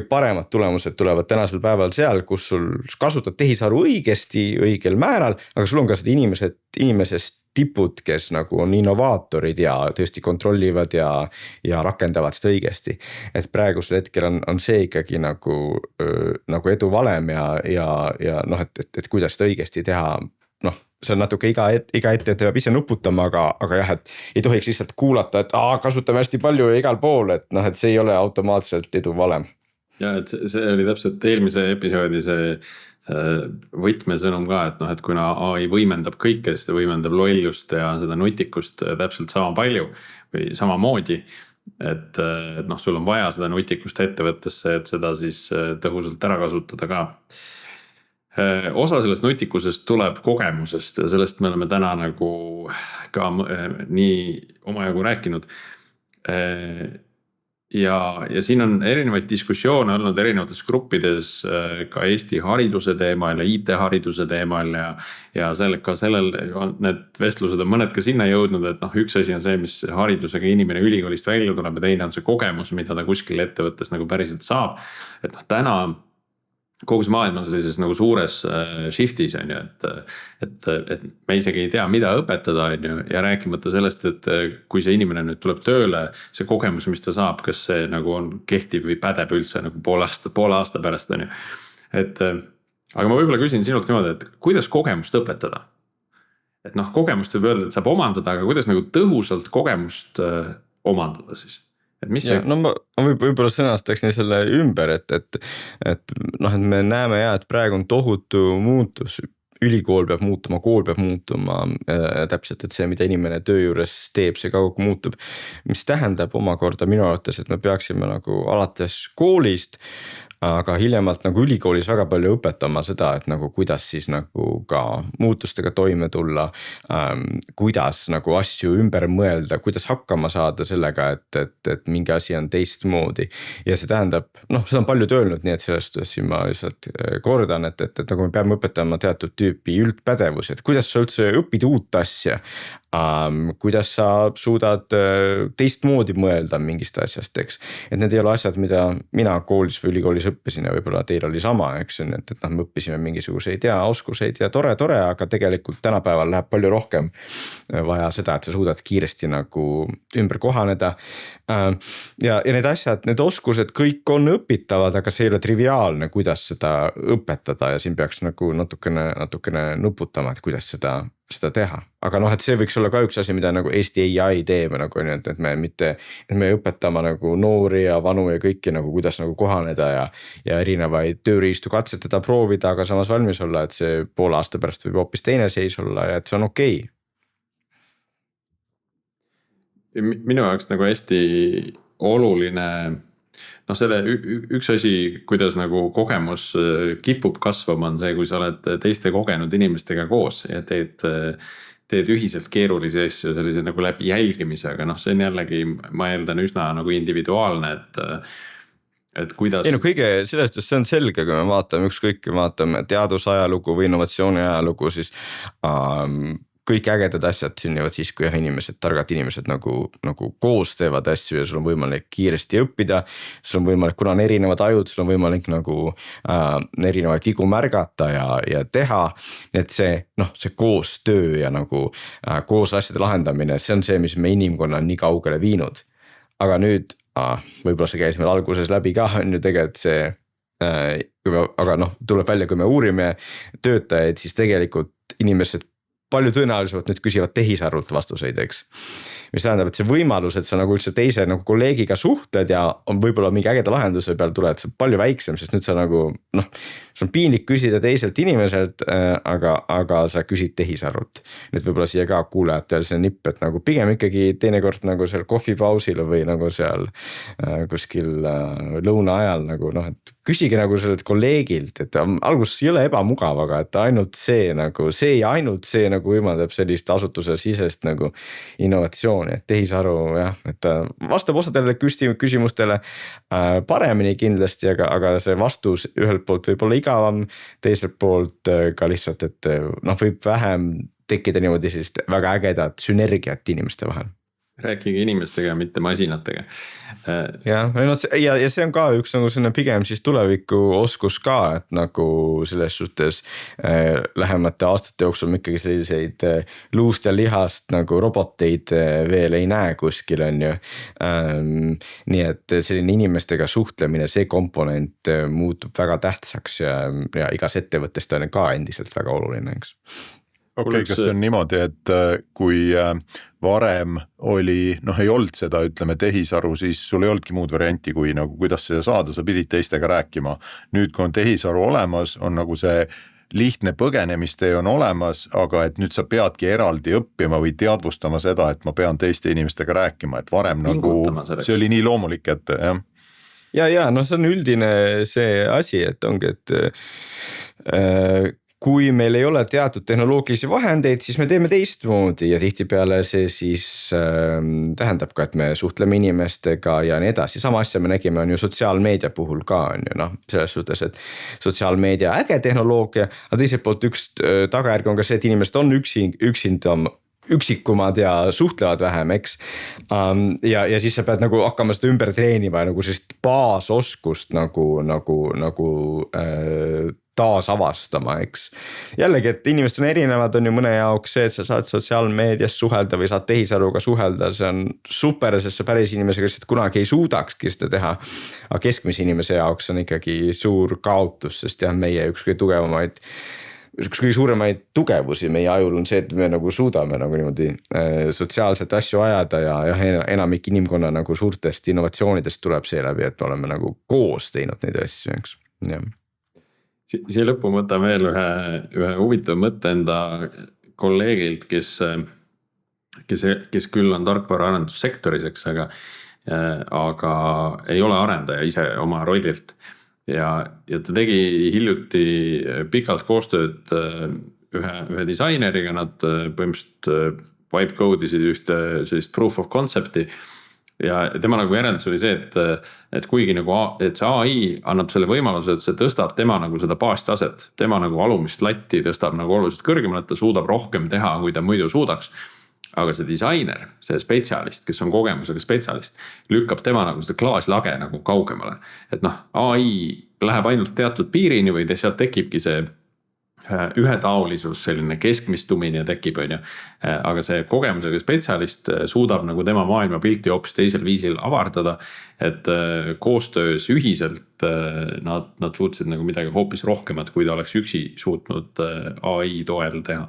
paremad tulemused tulevad tänasel päeval seal, kus sul kasutad tehisaru õigesti, õigel määral, aga sul on ka seda inimesest tipud, kes nagu on innovaatorid ja tõesti kontrollivad ja rakendavad seda õigesti. Et praegusel hetkel on see ikkagi nagu edu valem ja noh, et kuidas seda õigesti teha. Noh, see on natuke iga ettevõte peab ise nuputama, aga jah, et ei tohiks lihtsalt kuulata, et kasutame hästi palju ja igal pool, et noh, et see ei ole automaatselt edu valem. Ja et see oli täpselt eelmise episoodi see võtmesõnum ka, et noh, et kuna AI võimendab kõike, siis ta võimendab lollust ja seda nutikust täpselt sama palju või samamoodi. Et noh, sul on vaja seda nutikust ettevõttesse, et seda siis tõhusalt ära kasutada ka. Osa sellest nutikusest tuleb kogemusest ja sellest me oleme täna nagu ka nii omajagu rääkinud. Ja siin on erinevaid diskussioone olnud erinevates gruppides ka Eesti hariduse teemal ja IT-hariduse teemal ja sellel need vestlused on mõned ka sinna jõudnud, et noh, üks asi on see, mis haridusega inimene ülikoolist välja tuleb ja teine on see kogemus, mida ta kuskil ettevõttes nagu päriselt saab. Et noh, täna kogu see maailm on sellises nagu suures shiftis on ju, et me isegi ei tea, mida õpetada on ju, ja rääkimata sellest, et kui see inimene nüüd tuleb tööle, see kogemus, mis ta saab, kas see nagu on kehtiv või pädeb üldse nagu poole aasta pärast on ju. Aga ma võib-olla küsin sinult niimoodi, et kuidas kogemust õpetada? Et noh, kogemust võib öelda, et saab omandada, aga kuidas nagu tõhusalt kogemust omandada siis? No ma võib-olla sõnastaksin selle ümber, et noh, et me näeme et praegu on tohutu muutus, ülikool peab muutuma, kool peab muutuma täpselt, et see, mida inimene töö juures teeb, see kaugu muutub. Mis tähendab omakorda minu arvates, et me peaksime nagu alates koolist, aga hiljemalt nagu ülikoolis väga palju õpetama seda, et nagu kuidas siis nagu ka muutustega toime tulla, kuidas nagu asju ümber mõelda, kuidas hakkama saada sellega, et mingi asi on teistmoodi. Ja see tähendab, noh, seda on paljud öelnud, nii et sellest siin ma lihtsalt kordan, et nagu me peame õpetama teatud tüüpi üldpädevusi, et kuidas sa üldse õpid uut asja, kuidas sa suudad teistmoodi mõelda mingist asjast, eks. Et need ei ole asjad, mida mina koolis või ülikoolis õppisin ja võib-olla teil oli sama, eks. Et noh, me õppisime mingisuguseid oskuseid ja tore, aga tegelikult tänapäeval läheb palju rohkem vaja seda, et sa suudad kiiresti nagu ümber kohaneda. Ja need asjad, need oskused kõik on õpitavad, aga see ei ole triviaalne, kuidas seda õpetada ja siin peaks nagu natukene nuputama, et kuidas seda teha. Aga noh, et see võiks olla ka üks asi, mida nagu Eesti AI teeb nagu, et me õpetama nagu noori ja vanu ja kõiki nagu kuidas nagu kohaneda ja erinevaid tööriistu katsetada, proovida, aga samas valmis olla, et see poole aasta pärast võib hoopis teine seis olla ja et see on okei. Minu jaoks nagu hästi oluline, noh, selle üks asi, kuidas nagu kogemus kipub kasvama, on see, kui sa oled teiste kogenud inimestega koos ja teed ühiselt keerulisi asju sellise nagu läbi jälgimise, aga noh, see on jällegi, ma eeldan üsna nagu individuaalne, et kuidas. Ei no kõige sellest, see on selge, kui me vaatame ükskõik, kui vaatame teadusajalugu või innovatsiooni ajalugu, siis kõik ägedad asjad sünnivad siis, kui inimesed, targad inimesed nagu koos teevad asju ja sul on võimalik kiiresti õppida. Sul on võimalik, kuna on erinevad ajud, sul on võimalik nagu erinevaid vigu märgata ja teha. Et see koostöö ja nagu koos asjade lahendamine, see on see, mis me inimkonna on nii kaugele viinud. Aga nüüd, võib-olla see käis meil alguses läbi ka, on ju tegelikult see, aga noh, tuleb välja, kui me uurime töötajaid, siis tegelikult inimesed palju tõenäoliselt nüüd küsivad tehisarvult vastuseid, eks. Mis tähendab, et see võimalus, et sa nagu üldse teise nagu kolleegiga suhtled ja on võib-olla mingi ägeda lahenduse peal tuleb, et see on palju väiksem, sest nüüd sa nagu, noh, see on piinlik küsida teiselt inimeselt, aga sa küsid tehisarvult. Nüüd võib-olla siia ka kuulajatel see nipp, et nagu pigem ikkagi teinekord nagu seal kohvipausil või nagu seal kuskil lõuna ajal nagu noh, et küsige nagu sellelt kolleegilt, et alguses ei ole ebamugav, aga et ainult see nagu võimaldab sellist asutuse sisest nagu innovatsiooni, et tehisaru jah, et vastab osadele küsimustele paremini kindlasti, aga see vastus ühelt poolt võib olla igavam, teiselt poolt ka lihtsalt, et noh, võib vähem tekkida niimoodi sellist väga ägedat sünergiat inimeste vahel. rääkige inimestega, mitte masinatega. jah, ja see on ka üks nagu selline pigem siis tuleviku oskus ka, et nagu selles suhtes lähemate aastate jooksul me ikkagi selliseid luust ja lihast nagu roboteid veel ei näe kuskil, on ju. Nii et selline inimestega suhtlemine, see komponent muutub väga tähtsaks ja igas ettevõttes ta on ka endiselt väga oluline, eks. Okei, kas see on niimoodi, et kui varem oli, ei olnud seda, ütleme tehisaru, siis sul ei olnudki muud varianti, kui nagu kuidas seda saada, sa pidid teistega rääkima. Nüüd, kui on tehisaru olemas, on nagu see lihtne põgenemistee on olemas, aga et nüüd sa peadki eraldi õppima või teadvustama seda, et ma pean teiste inimestega rääkima, et varem nagu see oli nii loomulik, et jah. Ja, see on üldine see asi, et ongi, et kui meil ei ole teatud tehnoloogilisi vahendeid, siis me teeme teistmoodi ja tihtipeale see siis tähendab ka, et me suhtleme inimestega ja nii edasi. Sama asja me nägime on ju sotsiaalmeedia puhul ka on ju selles suhtes, et sotsiaalmeedia äge tehnoloogia, aga teiselt poolt üks tagajärg on ka see, et inimesed on üksikumad ja suhtlevad vähem, eks. Ja siis sa pead nagu hakkama seda ümber treenima nagu sellist baasoskust nagu taasavastama, eks. Jällegi, et inimesed on erinevad, on ju mõne jaoks see, et sa saad sotsiaalmeedias suhelda või saad tehisaruga suhelda, see on super, sest sa päris inimesega lihtsalt kunagi ei suudakski seda teha. Aga keskmise inimese jaoks on ikkagi suur kaotus, sest jah, meie üks kõige suuremaid tugevusi meie ajul on see, et me nagu suudame nagu niimoodi sotsiaalset asju ajada ja enamik inimkonna nagu suurtest innovatsioonidest tuleb seeläbi, et oleme nagu koos teinud neid asju, eks. Jah. Siia lõppu võtan veel ühe huvitav mõtte enda kolleegilt, kes küll on tarkvara arendussektoris, eks, aga ei ole arendaja ise oma rollilt. Ja ta tegi hiljuti pikalt koostööd ühe disaineriga, nad põhimõtteliselt vibe code'isid ühte sellist proof of concept'i. Ja tema nagu järeldus oli see, et kuigi nagu, et see AI annab selle võimaluse, et see tõstab tema nagu seda baastaset, tema nagu alumist latti tõstab nagu oluliselt kõrgemalt, ta suudab rohkem teha, kui ta muidu suudaks. Aga see disainer, see spetsialist, kes on kogemusega spetsialist, lükkab tema nagu seda klaaslage nagu kaugemale. Et AI läheb ainult teatud piirini või sealt tekibki see ühetaolisus, selline keskmistumine tekib, on ju. Aga see kogemusega spetsialist suudab nagu tema maailmapilti hoopis teisel viisil avardada, et koostöös ühiselt nad suutsid nagu midagi hoopis rohkemat, kui ta oleks üksi suutnud AI toel teha.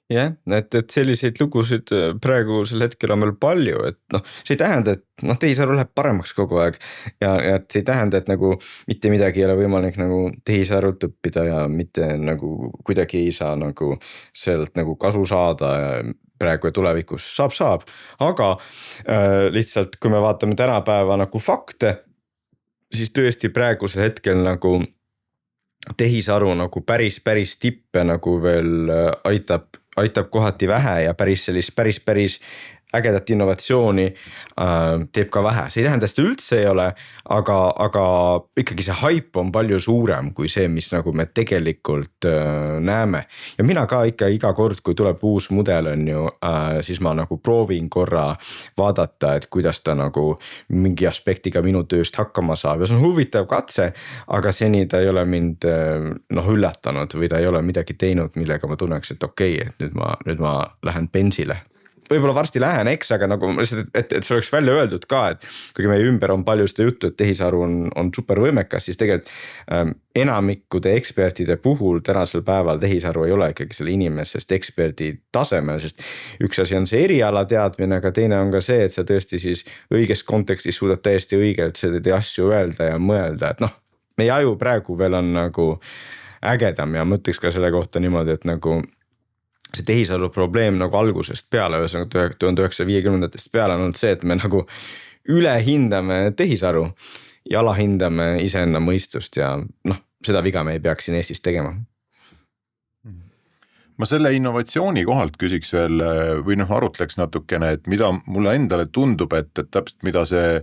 Jah, et selliseid lugusid praegusel hetkel on meil palju, et see ei tähenda, et tehisaru läheb paremaks kogu aeg ja et see ei tähenda, et nagu mitte midagi ei ole võimalik nagu tehisarult õppida ja mitte nagu kuidagi ei saa nagu sealt nagu kasu saada praegu ja tulevikus saab, aga lihtsalt kui me vaatame tänapäeva nagu fakte, siis tõesti praegusel hetkel nagu tehisaru nagu päris tippe nagu veel aitab kohati vähe ja päris ägedat innovatsiooni teeb ka vähe. See ei tähenda, et seda üldse ei ole, aga ikkagi see hype on palju suurem kui see, mis nagu me tegelikult näeme. Ja mina ka ikka iga kord, kui tuleb uus mudel on ju, siis ma nagu proovin korra vaadata, et kuidas ta nagu mingi aspektiga minu tööst hakkama saab. Ja see on huvitav katse, aga seni ta ei ole mind üllatanud või ta ei ole midagi teinud, millega ma tunneks, et okei, et nüüd ma lähen bensile. Võib-olla varsti lähen, eks, aga nagu et see oleks välja öeldud ka, et kuigi meie ümber on palju seda juttu, et tehisaru on super võimekas, siis tegelikult enamikude ekspertide puhul tänasel päeval tehisaru ei ole ikkagi selle inimesest eksperdi tasemel, sest üks asi on see eriala teadmine, aga teine on ka see, et sa tõesti siis õiges kontekstis suudad täiesti õigelt seda asju öelda ja mõelda, et meie aju praegu veel on nagu ägedam ja mõtleks ka selle kohta niimoodi, et nagu see tehisaru probleem nagu algusest peale, 1950-ndatest peale on olnud see, et me nagu ülehindame tehisaru ja alahindame iseenda mõistust ja seda viga me ei peaks siin Eestis tegema. ma selle innovatsiooni kohalt küsiks veel või arutleks natukene, et mida mulle endale tundub, et täpselt mida see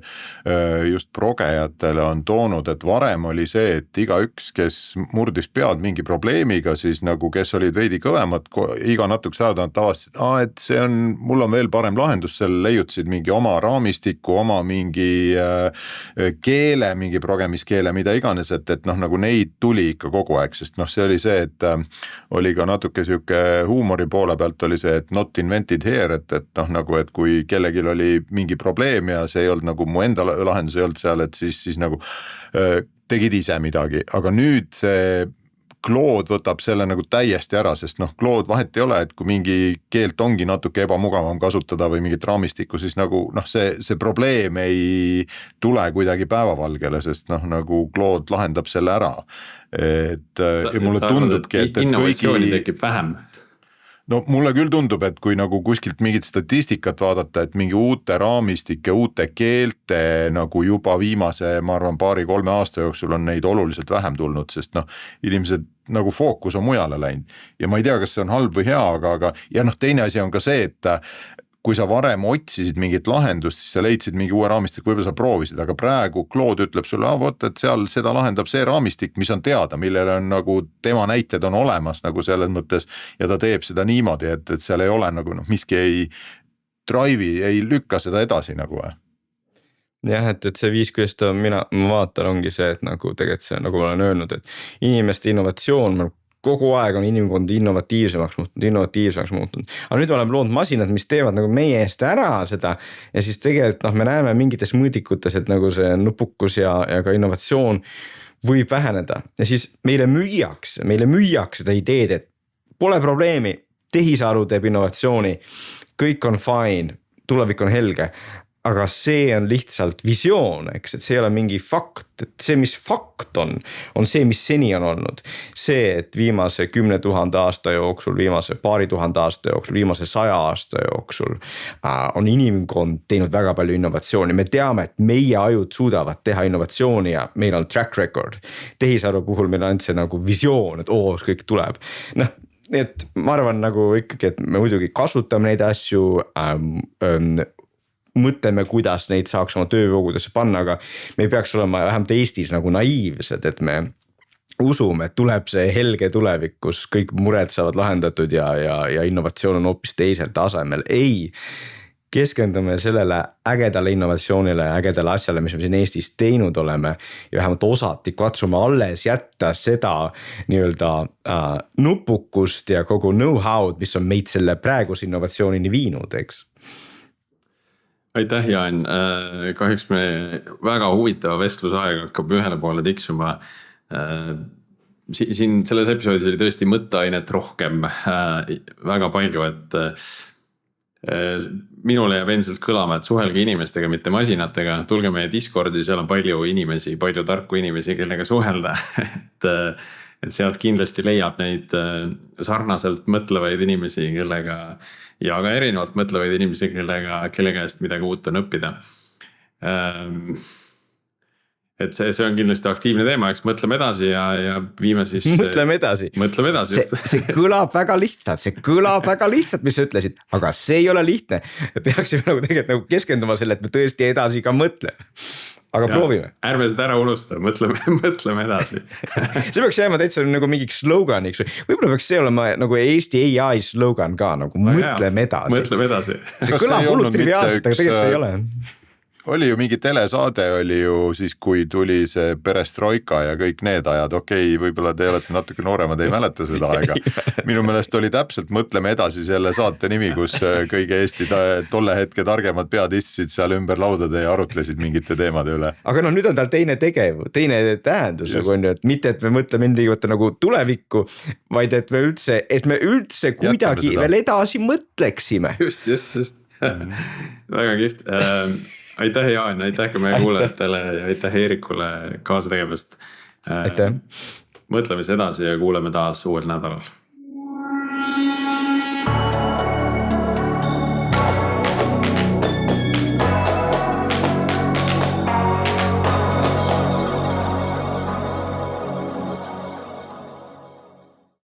just progejatele on toonud, et varem oli see, et igaüks, kes murdis pead mingi probleemiga, siis nagu kes olid veidi kõvemad, iga natukese aja tagant avastasid, et see on, mul on veel parem lahendus, seal leiutasid mingi oma raamistiku, oma mingi keele, mingi progemiskeele, mida iganes, et nagu neid tuli ikka kogu aeg, sest see oli see, et oli ka natuke huumori poole pealt oli see, et not invented here, et nagu, et kui kellelgi oli mingi probleem ja see ei olnud nagu mu enda lahendus ei olnud seal, et siis nagu tegid ise midagi, aga nüüd see Claude võtab selle nagu täiesti ära, sest Claude vahet ei ole, et kui mingi keelt ongi natuke ebamugavam kasutada või mingit raamistikku, siis nagu see probleem ei tule kuidagi päevavalgele, sest nagu Claude lahendab selle ära. Et mulle tundubki, et innovatsiooni tekib vähem. No mulle küll tundub, et kui nagu kuskilt mingit statistikat vaadata, et mingi uute raamistike, uute keelte nagu juba viimase, ma arvan, 2-3 aasta jooksul on neid oluliselt vähem tulnud, sest inimesed nagu fookus on mujale läinud. Ja ma ei tea, kas see on halb või hea, aga ja teine asi on ka see, et kui sa varem otsisid mingit lahendust, siis sa leidsid mingi uue raamistik, võib-olla sa proovisid, aga praegu Claude ütleb sulle, et seal seda lahendab see raamistik, mis on teada, millele on nagu tema näited on olemas nagu selles mõttes ja ta teeb seda niimoodi, et seal ei ole nagu miski ei lükka seda edasi nagu või. Jah, et see viis, kuidas ma vaatan, ongi see, et nagu tegelikult see, nagu ma olen öelnud, et inimeste innovatsioon kogu aeg on inimkond innovatiivsemaks muutunud. Aga nüüd oleme loonud masinad, mis teevad nagu meie eest ära seda ja siis tegelikult me näeme mingites mõõdikutes, et nagu see nupukus ja ka innovatsioon võib väheneda. Ja siis meile müüakse seda ideed, et pole probleemi, tehisaru teeb innovatsiooni, kõik on fine, tulevik on helge. Aga see on lihtsalt visioon, eks, et see ei ole mingi fakt, et see, mis fakt on see, mis seni on olnud. See, et viimase 10 000 aasta jooksul, viimase 2000 aasta jooksul, viimase 100 aasta jooksul on inimkond teinud väga palju innovatsiooni. Me teame, et meie ajud suudavad teha innovatsiooni ja meil on track record. Tehisaru puhul meil on see nagu visioon, et kõik tuleb. Et ma arvan nagu ikkagi, et me muidugi kasutame neid asju, mõtleme, kuidas neid saaks oma töövoogudesse panna, aga me ei peaks olema vähemalt Eestis nagu naiivsed, et me usume, et tuleb see helge tulevik, kus kõik mured saavad lahendatud ja innovatsioon on hoopis teisel tasemel. Ei, keskendume sellele ägedale innovatsioonile, ägedale asjale, mis me siin Eestis teinud oleme ja vähemalt osati katsume alles jätta seda nii-öelda nupukust ja kogu know-how'd, mis on meid selle praeguse innovatsioonini viinud, eks. Aitäh, Jaan. Kahjuks me väga huvitava vestlusaega hakkab ühele poole tiksuma. Siin selles episoodis oli tõesti mõtteainet rohkem väga palju, et minule jääb endiselt kõlama, et suhelge inimestega, mitte masinatega. Tulge meie Discordi, seal on palju inimesi, palju tarku inimesi, kellega suhelda. Et sealt kindlasti leiab neid sarnaselt mõtlevaid inimesi, kellega ja ka erinevalt mõtlevaid inimesi, kelle käest midagi uut on õppida. Et see on kindlasti aktiivne teema, eks mõtleme edasi ja viime siis. Mõtleme edasi. See kõlab väga lihtsalt, mis sa ütlesid, aga see ei ole lihtne. Peaksime nagu tegelikult keskenduma selle, et me tõesti edasi ka mõtleme. Aga proovime. Ärme seda ära unusta, mõtleme edasi. See peaks jääma täitsa nagu mingiks sloganiks. Võib-olla peaks see olema nagu Eesti AI slogan ka, nagu mõtleme edasi. Mõtleme edasi. See kõlab hullult triviaalselt, aga tegelikult see ei ole. Oli ju mingi telesaade oli ju siis, kui tuli see perestroika ja kõik need ajad, võib-olla te olete natuke nooremad, ei mäleta seda aega. Minu meelest oli täpselt mõtleme edasi selle saate nimi, kus kõige Eesti tolle hetke targemad pead istusid seal ümber laudade ja arutlesid mingite teemade üle. Aga nüüd on tal teine tähendus, et mitte, et me mõtleme endigi nagu tulevikku, vaid et me üldse kuidagi veel edasi mõtleksime. Just. Väga kihvt. Aitäh, Jaan, aitäh ka meie kuulajatele ja aitäh Eerikule kaasa tegemast. Aitäh. Mõtleme edasi ja kuuleme taas uuel nädalal.